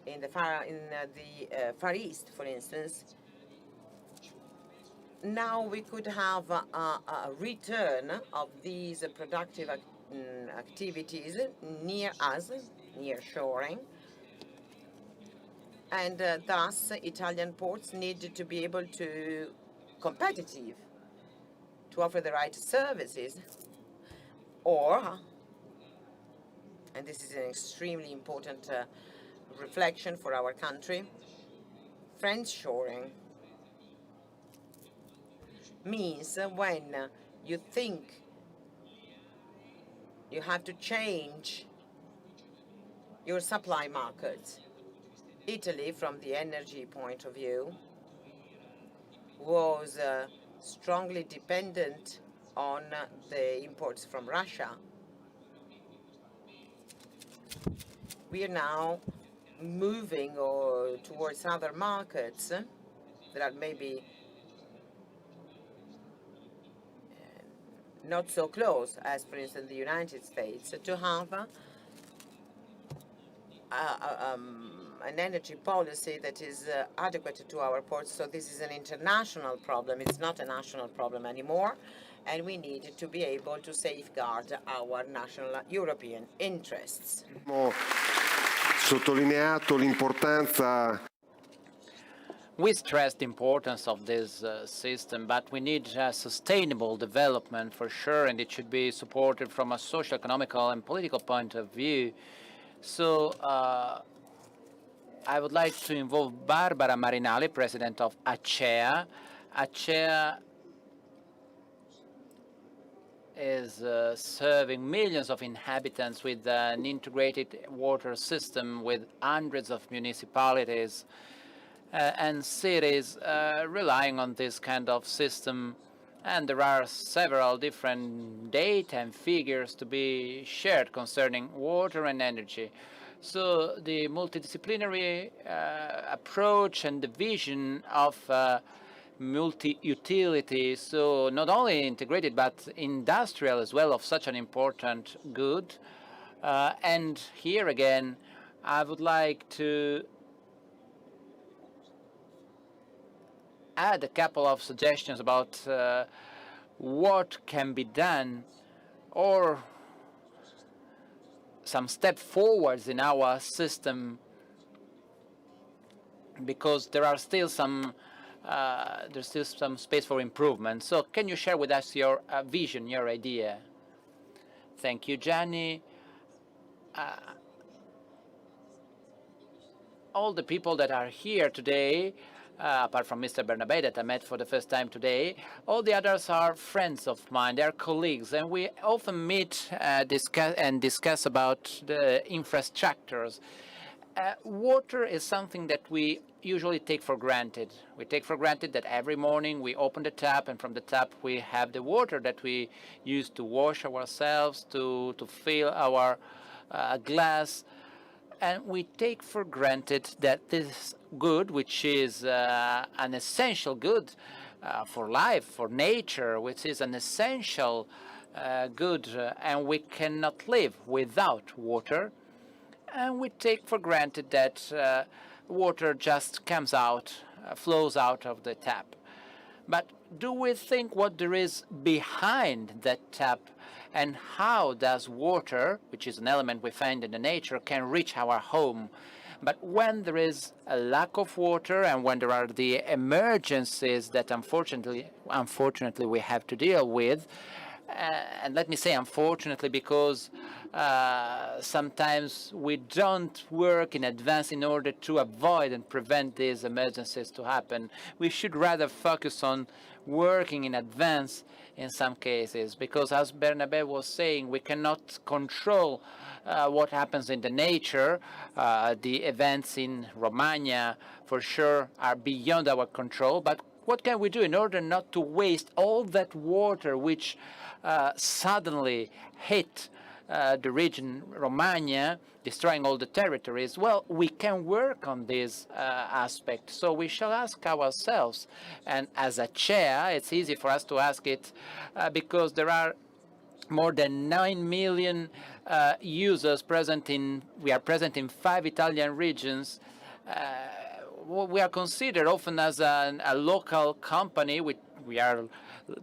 in the Far East, for instance. Now we could have a return of these productive activities near us, nearshoring. And thus, Italian ports need to be able to competitive, to offer the right services, or, and this is an extremely important reflection for our country, friendshoring means when you think you have to change your supply markets. Italy, from the energy point of view, was strongly dependent on the imports from Russia. We are now moving towards other markets that are maybe not so close as, for instance, the United States, to have an energy policy that is adequate to our ports. So this is an international problem. It's not a national problem anymore. And we need to be able to safeguard our national European interests. Sottolineato l'importanza. We stress the importance of this system, but we need sustainable development for sure, and it should be supported from a social, economical, and political point of view. So I would like to involve Barbara Marinali, president of ACEA. ACEA is serving millions of inhabitants with an integrated water system with hundreds of municipalities and cities relying on this kind of system. And there are several different data and figures to be shared concerning water and energy. So the multidisciplinary approach and the vision of multi-utility, so not only integrated but industrial as well, of such an important good. And here again, I would like to add a couple of suggestions about what can be done, or some step forwards in our system, because there are still some there's still some space for improvement. So can you share with us your vision, your idea? Thank you, Gianni. All the people that are here today, apart from Mr. Bernabè that I met for the first time today, all the others are friends of mine, they're colleagues, and we often meet discuss about the infrastructures. Water is something that we usually take for granted. We take for granted that every morning we open the tap, and from the tap we have the water that we use to wash ourselves, to fill our glass. And we take for granted that this good, which is an essential good for life, for nature, which is an essential good, and we cannot live without water. And we take for granted that water just comes out, flows out of the tap. But do we think what there is behind that tap, and how does water, which is an element we find in the nature, can reach our home? But when there is a lack of water, and when there are the emergencies that unfortunately we have to deal with, and let me say unfortunately, because sometimes we don't work in advance in order to avoid and prevent these emergencies to happen. We should rather focus on working in advance in some cases, because as Bernabè was saying, we cannot control what happens in the nature. The events in Romagna for sure are beyond our control, but what can we do in order not to waste all that water which suddenly hit the region Romagna, destroying all the territories? Well, we can work on this aspect. So we shall ask ourselves, and as ACEA, it's easy for us to ask it because there are more than 9 million users present in, we are present in 5 Italian regions. We are considered often as a local company. We are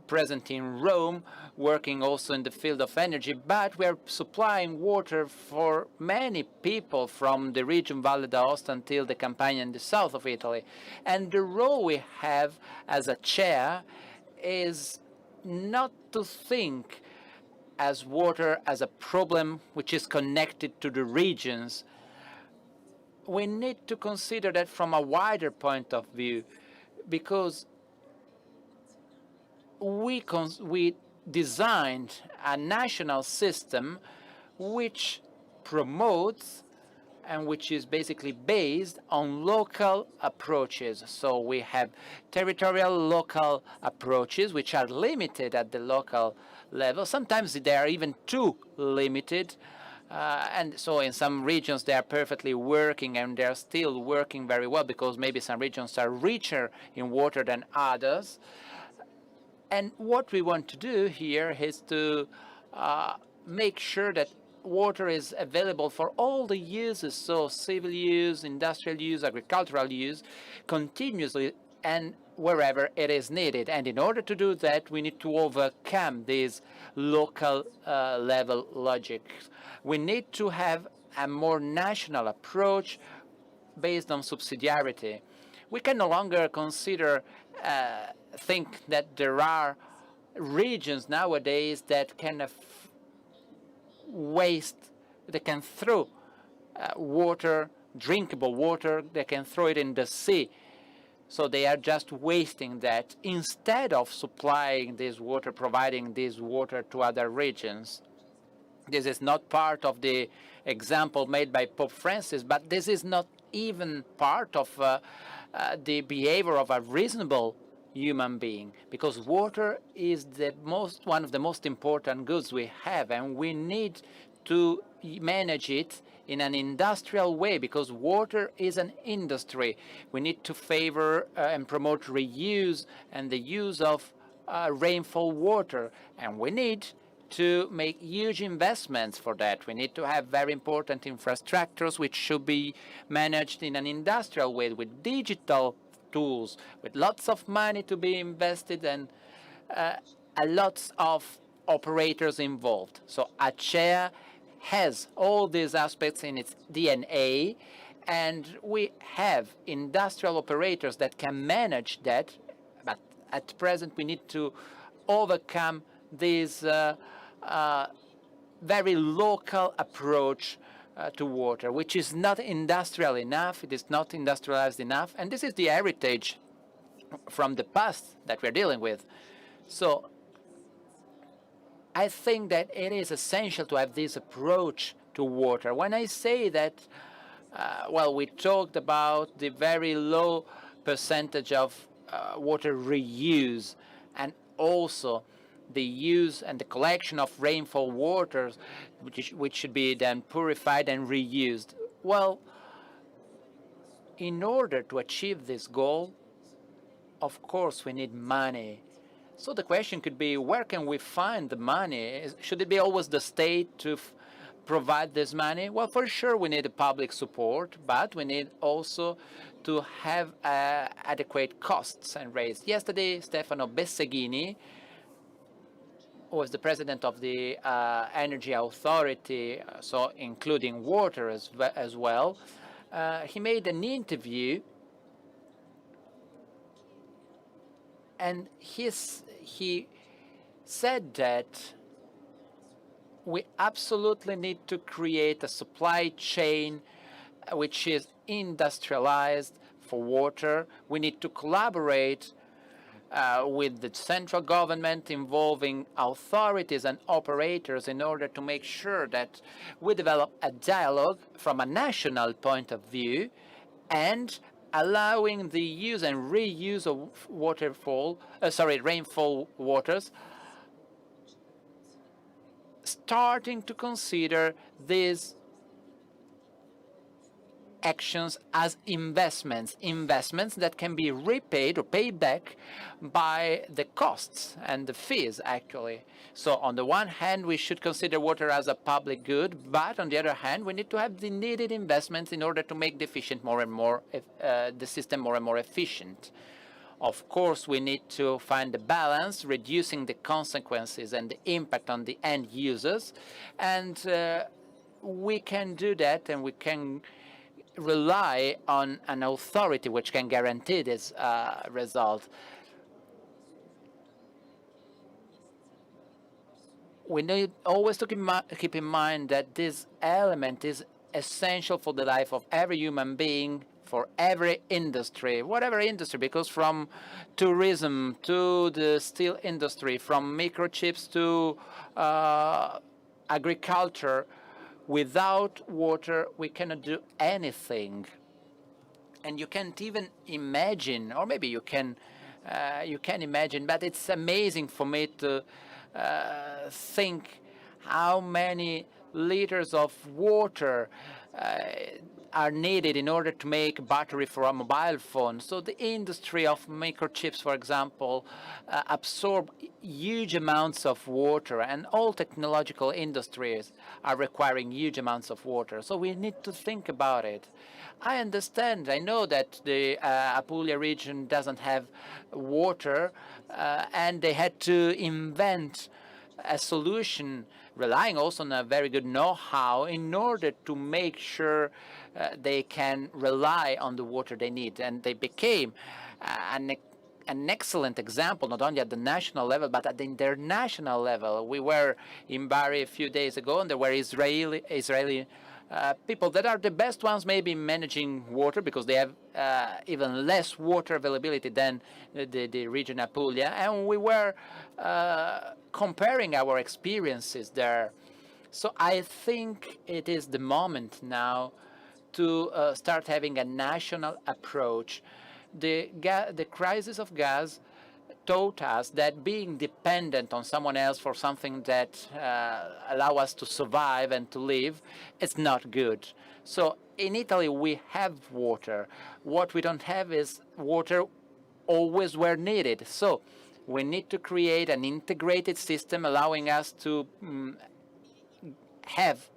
present in Rome, working also in the field of energy, but we are supplying water for many people from the region Valle d'Aosta until the Campania in the south of Italy. And the role we have as ACEA is not to think as water as a problem which is connected to the regions. We need to consider that from a wider point of view, because we designed a national system which promotes and which is basically based on local approaches. So we have territorial local approaches which are limited at the local level. Sometimes they are even too limited. And so in some regions they are perfectly working, and they are still working very well because maybe some regions are richer in water than others. And what we want to do here is to make sure that water is available for all the uses, so civil use, industrial use, agricultural use, continuously and wherever it is needed. And in order to do that, we need to overcome these local level logic. We need to have a more national approach based on subsidiarity. We can no longer consider think that there are regions nowadays that can waste, they can throw water, drinkable water, they can throw it in the sea. So they are just wasting that instead of supplying this water, providing this water to other regions. This is not part of the example made by Pope Francis, but this is not even part of the behavior of a reasonable human being, because water is one of the most important goods we have, and we need to manage it in an industrial way, because water is an industry. We need to favor and promote reuse and the use of rainfall water, and we need to make huge investments for that. We need to have very important infrastructures which should be managed in an industrial way with digital tools, with lots of money to be invested and a lot of operators involved. So ACEA has all these aspects in its DNA, And we have industrial operators that can manage that, but at present we need to overcome this very local approach to water, which is not industrial enough, it is not industrialized enough, and this is the heritage from the past that we're dealing with. So I think that it is essential to have this approach to water. When I say that, well, we talked about the very low percentage of water reuse, and also the use and the collection of rainfall waters, which should be then purified and reused. Well, in order to achieve this goal, of course, we need money. So the question could be, where can we find the money? Should it be always the state to provide this money? Well, for sure, we need public support, but we need also to have adequate costs and rates. Yesterday, Stefano Besseghini, who was the president of the Energy Authority, so including water as well, he made an interview, and he said that we absolutely need to create a supply chain which is industrialized for water. We need to collaborate with the central government, involving authorities and operators, in order to make sure that we develop a dialogue from a national point of view, and allowing the use and reuse of rainfall waters, starting to consider these actions as investments that can be repaid or paid back by the costs and the fees, actually. So on the one hand, we should consider water as a public good, but on the other hand, we need to have the needed investments in order to make the system more and more efficient. Of course, we need to find a balance, reducing the consequences and the impact on the end users, and we can do that, and we can rely on an authority which can guarantee this result. We need always to keep in mind that this element is essential for the life of every human being, for every industry, whatever industry, because from tourism to the steel industry, from microchips to agriculture, without water, we cannot do anything. And you can't even imagine, or maybe you can imagine, but it's amazing for me to think how many liters of water are needed in order to make battery for a mobile phone. So the industry of microchips, for example, absorb huge amounts of water, and all technological industries are requiring huge amounts of water. So we need to think about it. I understand, I know that the Apulia region doesn't have water, and they had to invent a solution, relying also on a very good know-how, in order to make sure they can rely on the water they need. And they became an excellent example, not only at the national level, but at the international level. We were in Bari a few days ago, and there were Israeli people that are the best ones maybe managing water, because they have even less water availability than the region Apulia. And we were comparing our experiences there. So I think it is the moment now to start having a national approach. The crisis of gas taught us that being dependent on someone else for something that allow us to survive and to live, it's not good. So in Italy, we have water. What we don't have is water always where needed. So we need to create an integrated system allowing us to have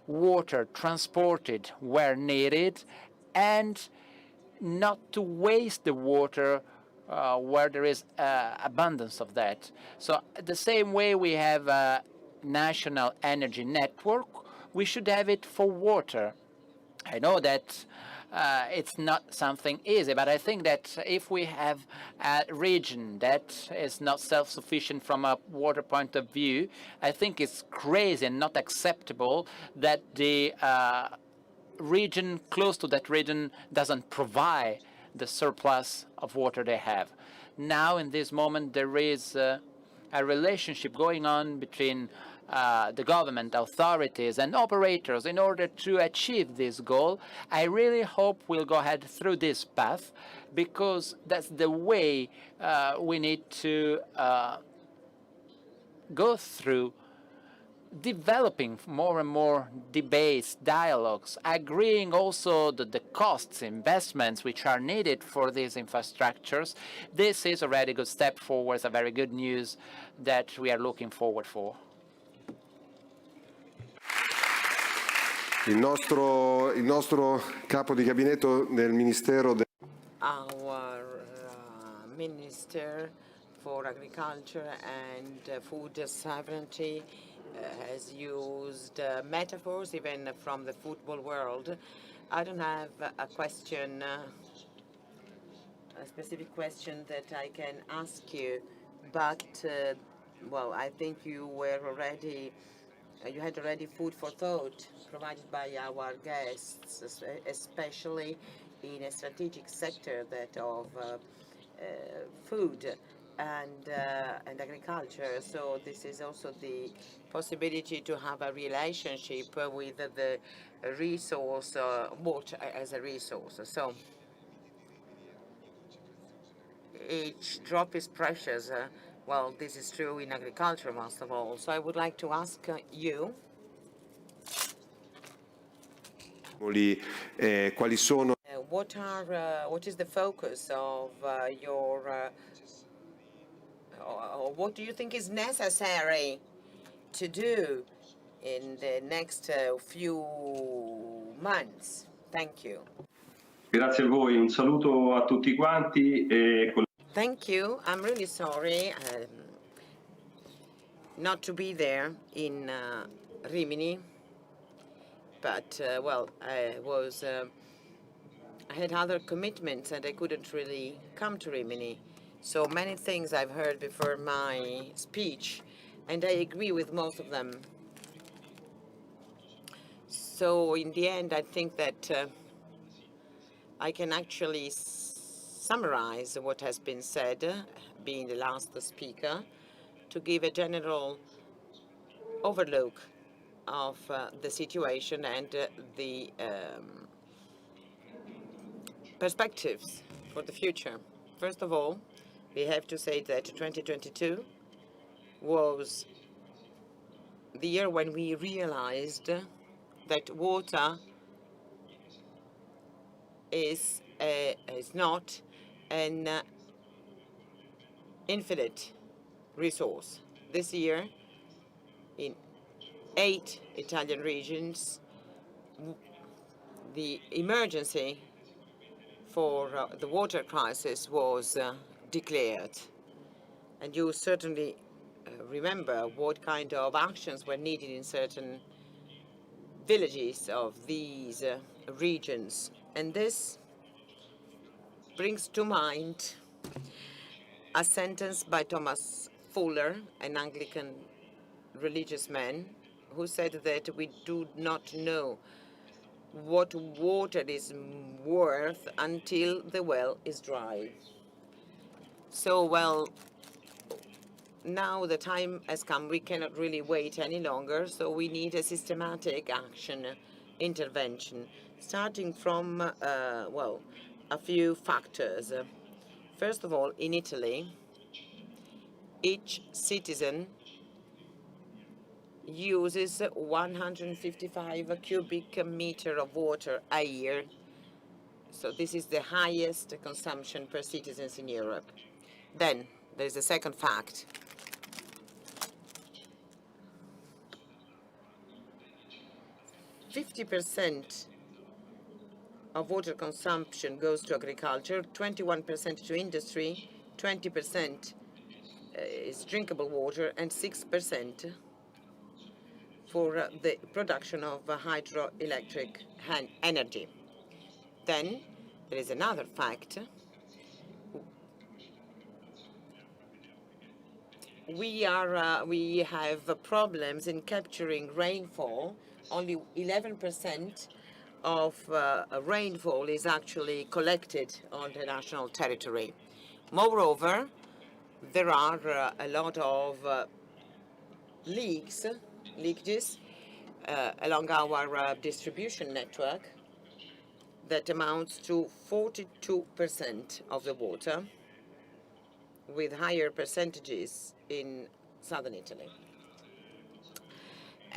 water transported where needed, and not to waste the water where there is abundance of that. So the same way we have a national energy network, we should have it for water. I know that it's not something easy, but I think that if we have a region that is not self-sufficient from a water point of view, I think it's crazy and not acceptable that the region close to that region doesn't provide the surplus of water they have. Now, in this moment, there is a relationship going on between the government, authorities, and operators in order to achieve this goal. I really hope we'll go ahead through this path, because that's the way we need to go through, developing more and more debates, dialogues, agreeing also that the costs, investments which are needed for these infrastructures. This is already a good step forward, a very good news that we are looking forward for. Il nostro capo di gabinetto nel Ministero Our Minister for Agriculture and Food Sovereignty has used metaphors even from the football world. I don't have a question, a specific question that I can ask you, but well, I think you had already food for thought provided by our guests, especially in a strategic sector that of food and agriculture. So this is also the possibility to have a relationship with the resource, water as a resource. So each drop is precious. Well, this is true in agriculture most of all. So I would like to ask you, quali sono what is the focus of your what do you think is necessary to do in the next few months? Thank you. Grazie a voi, un saluto a tutti quanti. Thank you. I'm really sorry not to be there in Rimini, but well, I had other commitments and I couldn't really come to Rimini. So many things I've heard before my speech, and I agree with most of them. So in the end, I think that I can actually summarize what has been said, being the last speaker, to give a general overlook of the situation and the perspectives for the future. First of all, we have to say that 2022 was the year when we realized that water is not an infinite resource. This year, in 8 Italian regions, the emergency for the water crisis was declared. And you certainly remember what kind of actions were needed in certain villages of these regions. And this brings to mind a sentence by Thomas Fuller, an Anglican religious man, who said that we do not know what water is worth until the well is dry. So, well, now the time has come. We cannot really wait any longer, so we need a systematic action, intervention, starting from, well, a few factors. First of all, in Italy, each citizen uses 155 cubic meter of water a year. So this is the highest consumption per citizens in Europe. Then there's a second fact. %50 of water consumption goes to agriculture, 21% to industry, 20% is drinkable water, and 6% for the production of hydroelectric energy. Then there is another fact. We have problems in capturing rainfall. Only 11% of rainfall is actually collected on the national territory. Moreover, there are a lot of leakages along our distribution network that amounts to 42% of the water, with higher percentages in southern Italy.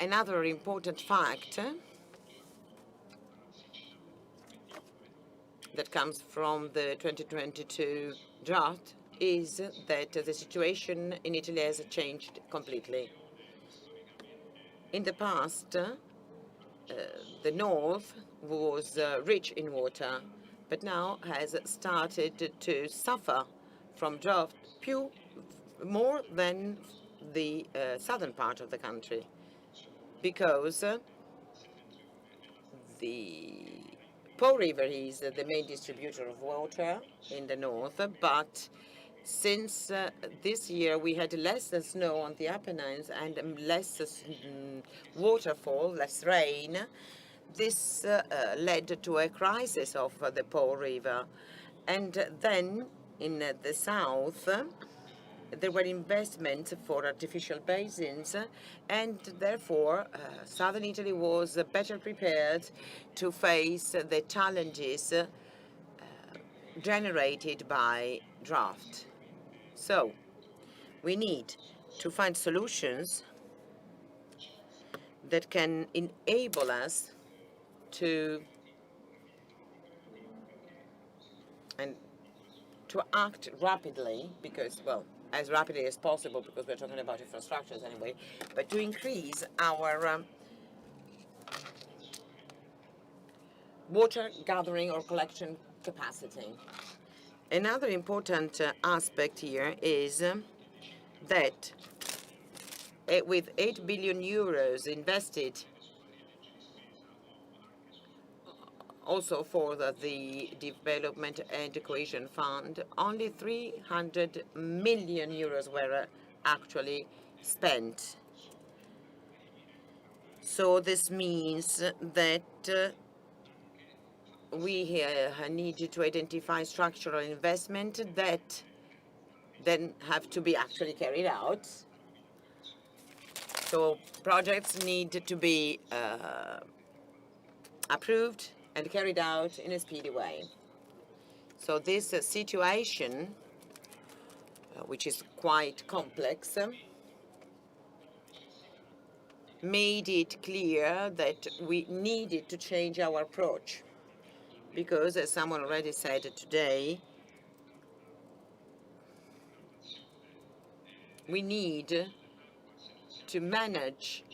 Another important fact that comes from the 2022 drought is that the situation in Italy has changed completely. In the past, the north was rich in water, but now has started to suffer from drought more than the southern part of the country, because the Po River is the main distributor of water in the north, but since this year we had less snow on the Apennines and less waterfall, less rain, this led to a crisis of the Po River. And then in the south, there were investments for artificial basins, and therefore southern Italy was better prepared to face the challenges generated by drought. So we need to find solutions that can enable us to act rapidly, because, well, as rapidly as possible, because we're talking about infrastructures anyway, but to increase our water gathering or collection capacity. Another important aspect here is that with 8 billion euros invested also for the Development and Cohesion Fund, only 300 million euros were actually spent. So this means that we need to identify structural investment that then have to be actually carried out. So projects need to be approved and carried out in a speedy way. So this situation, which is quite complex, made it clear that we needed to change our approach, because, as someone already said today, we need to manage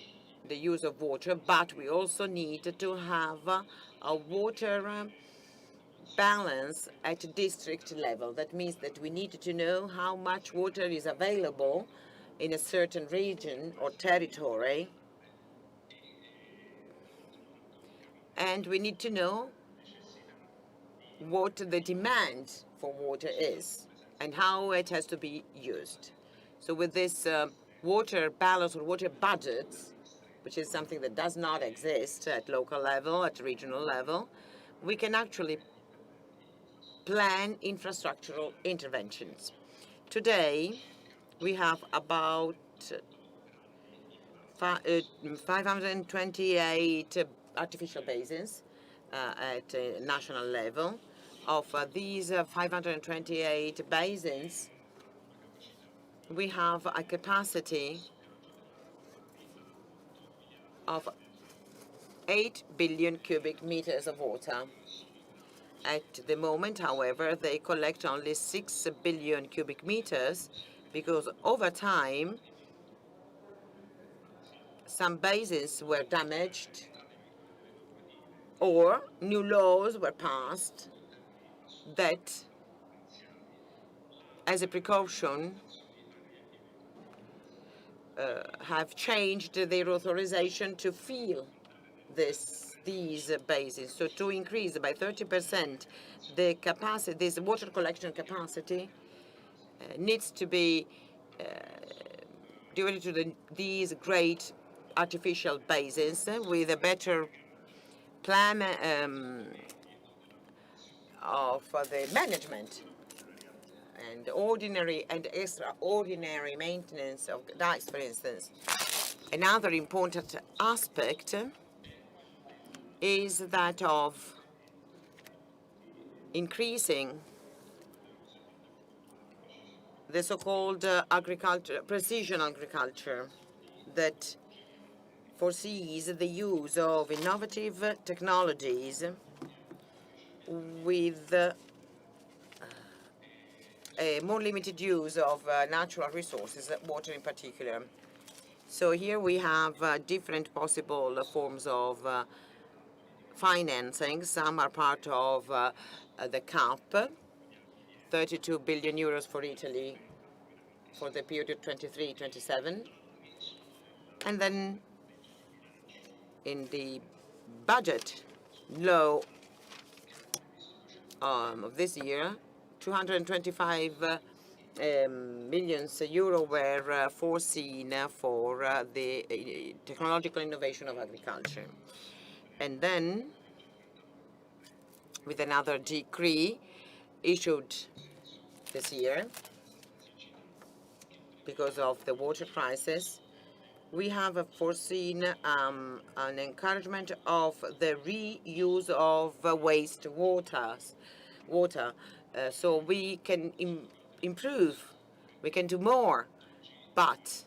the use of water, but we also need to have a water balance at district level. That means that we need to know how much water is available in a certain region or territory, and we need to know what the demand for water is and how it has to be used. So with this water balance or water budgets, which is something that does not exist at local level, at regional level, we can actually plan infrastructural interventions. Today, we have about 528 artificial basins at a national level. Of these 528 basins, we have a capacity of 8 billion cubic meters of water. At the moment, however, they collect only 6 billion cubic meters, because over time some basins were damaged or new laws were passed that, as a precaution, have changed their authorization to fill these basins. So to increase by 30% the capacity, this water collection capacity needs to be devoted to these great artificial basins with a better plan of the management and ordinary and extraordinary maintenance of dikes, for instance. Another important aspect is that of increasing the so-called precision agriculture that foresees the use of innovative technologies with a more limited use of natural resources, water in particular. So here we have different possible forms of financing. Some are part of the CAP, 32 billion euros for Italy for the period 23-27. And then in the budget law of this year, 225 million euro were foreseen for the technological innovation of agriculture. And then, with another decree issued this year, because of the water crisis, we have foreseen an encouragement of the reuse of water. So we can improve, we can do more, but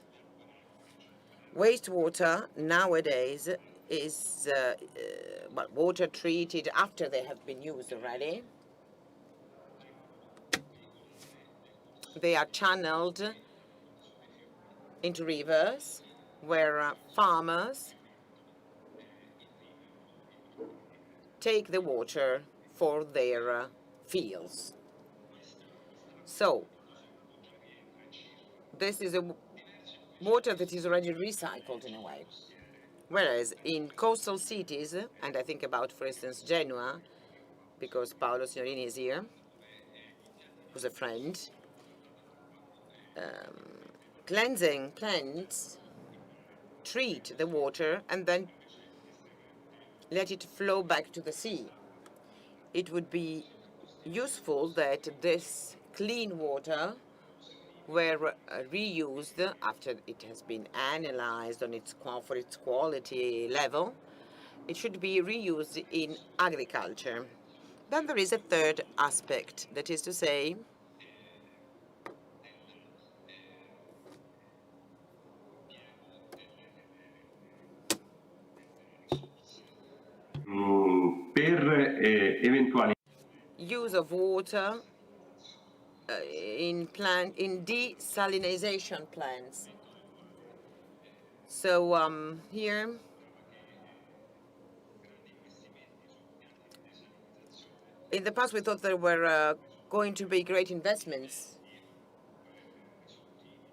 wastewater nowadays is water treated after they have been used already. They are channeled into rivers where farmers take the water for their fields. So this is a water that is already recycled in a way. Whereas in coastal cities, and I think about, for instance, Genoa, because Paolo Signorini is here, who's a friend, cleansing plants treat the water and then let it flow back to the sea. It would be useful that this clean water were reused after it has been analyzed on for its quality level. It should be reused in agriculture. Then there is a third aspect, that is to say, per eventuali use of water in desalinization plants. So here in the past we thought there were going to be great investments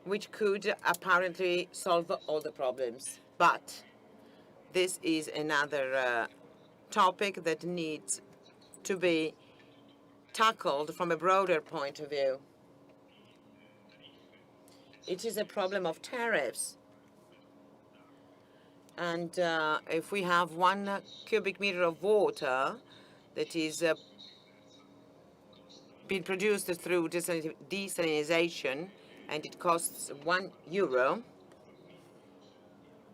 which could apparently solve all the problems, but this is another topic that needs to be tackled from a broader point of view. It is a problem of tariffs. And if we have 1 cubic meter of water that is being produced through desalinization, and it costs €1,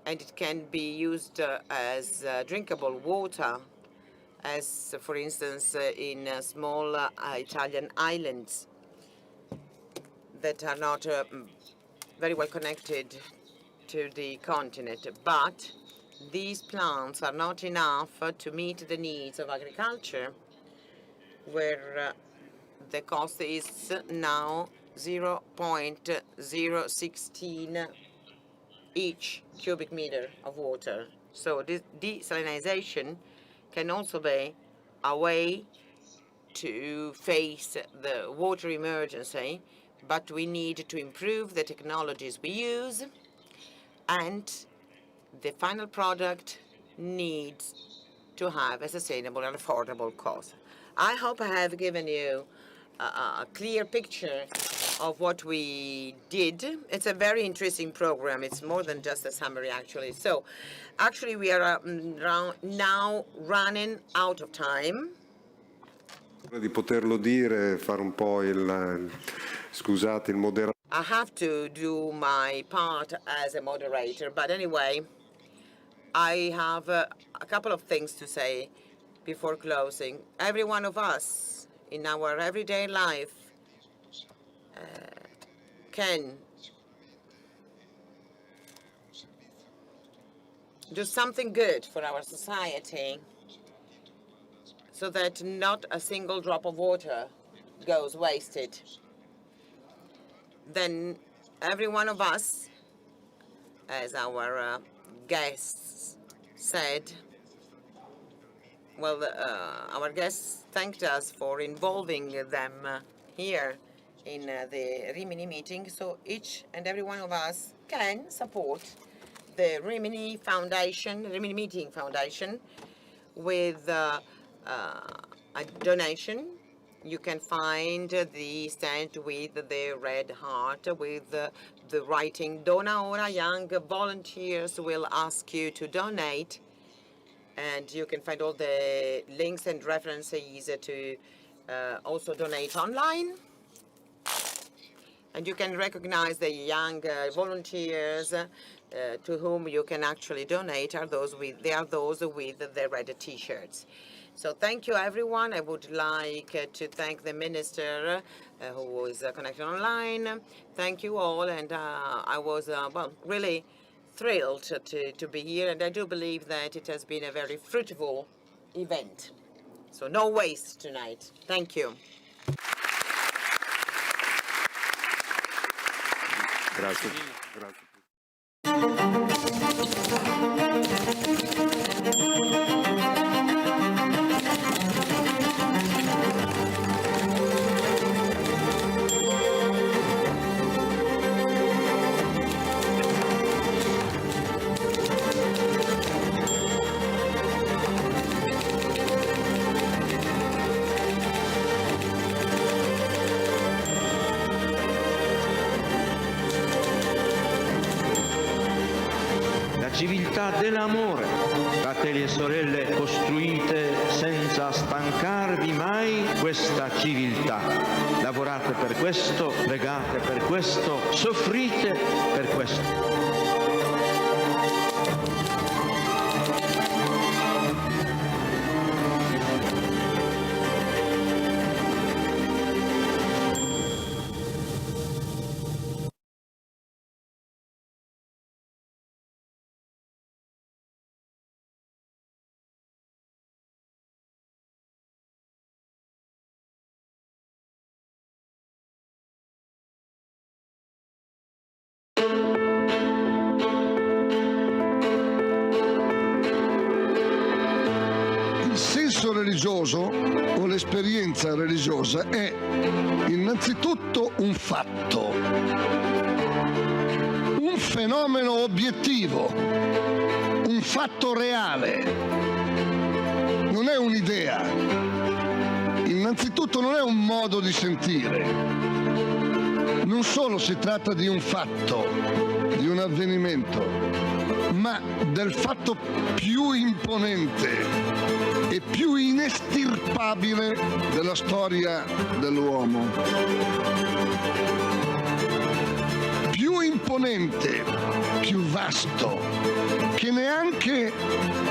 and it can be used as drinkable water, as for instance in small Italian islands that are not very well connected to the continent. But these plants are not enough to meet the needs of agriculture, where the cost is now 0.016 each cubic meter of water. So this desalinization can also be a way to face the water emergency, but we need to improve the technologies we use. and the final product needs to have a sustainable and affordable cost. I hope I have given you a clear picture of what we did. It's a very interesting program. It's more than just a summary, actually. So, actually, we are now running out of time. Di poterlo dire, fare un po' scusate, il moderatore. I have to do my part as a moderator, but anyway, I have a couple of things to say before closing. Every one of us in our everyday life can do something good for our society so that not a single drop of water goes wasted. Then every one of us, as our guests said, well, our guests thanked us for involving them here in the Rimini meeting, so each and every one of us can support the Rimini Foundation, Rimini Meeting Foundation, with a donation. You can find the stand with the red heart, with the writing Dona Ora. Young volunteers will ask you to donate, and you can find all the links and references to also donate online. And you can recognize the young volunteers to whom you can actually donate. They are those with the red T-shirts. So thank you, everyone. I would like to thank the minister who is connected online. Thank you all, and I was well, really thrilled to be here, and I do believe that it has been a very fruitful event. So no waste tonight. Thank you. Grazie. Grazie. Civiltà dell'amore, fratelli e sorelle, costruite senza stancarvi mai questa civiltà. Lavorate per questo, pregate per questo, soffrite per questo. Religioso o l'esperienza religiosa è innanzitutto un fatto, un fenomeno obiettivo, un fatto reale, non è un'idea, innanzitutto non è un modo di sentire, non solo si tratta di un fatto, di un avvenimento, ma del fatto più imponente e più inestirpabile della storia dell'uomo. Più imponente, più vasto, che neanche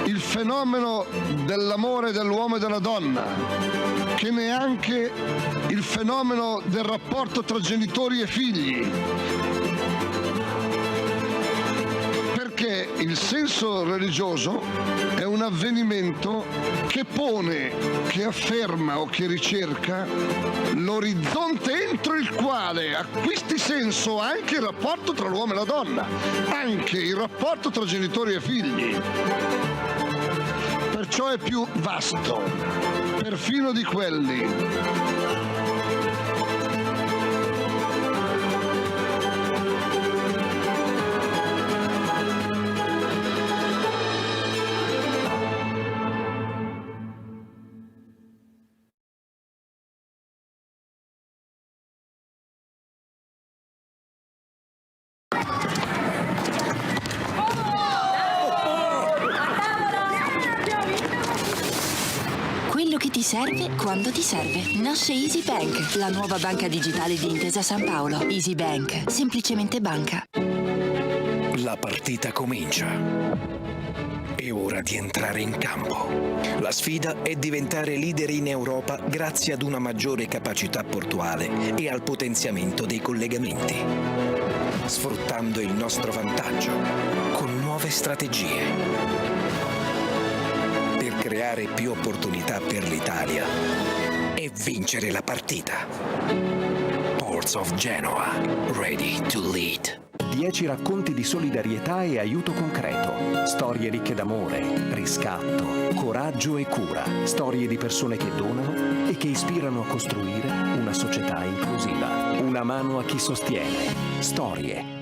il fenomeno dell'amore dell'uomo e della donna, che neanche il fenomeno del rapporto tra genitori e figli. Perché il senso religioso è un avvenimento che pone, che afferma o che ricerca l'orizzonte entro il quale acquisti senso anche il rapporto tra l'uomo e la donna, anche il rapporto tra genitori e figli. Perciò è più vasto, perfino di quelli Quello che ti serve quando ti serve. Nasce Easy Bank, la nuova banca digitale di Intesa San Paolo. Easy Bank, semplicemente banca. La partita comincia. È ora di entrare in campo. La sfida è diventare leader in Europa grazie ad una maggiore capacità portuale e al potenziamento dei collegamenti. Sfruttando il nostro vantaggio con nuove strategie. Per creare più opportunità per l'Italia e vincere la partita. Ports of Genoa, ready to lead. 10 racconti di solidarietà e aiuto concreto. Storie ricche d'amore, riscatto, coraggio e cura. Storie di persone che donano e che ispirano a costruire una società inclusiva. Una mano a chi sostiene. Storie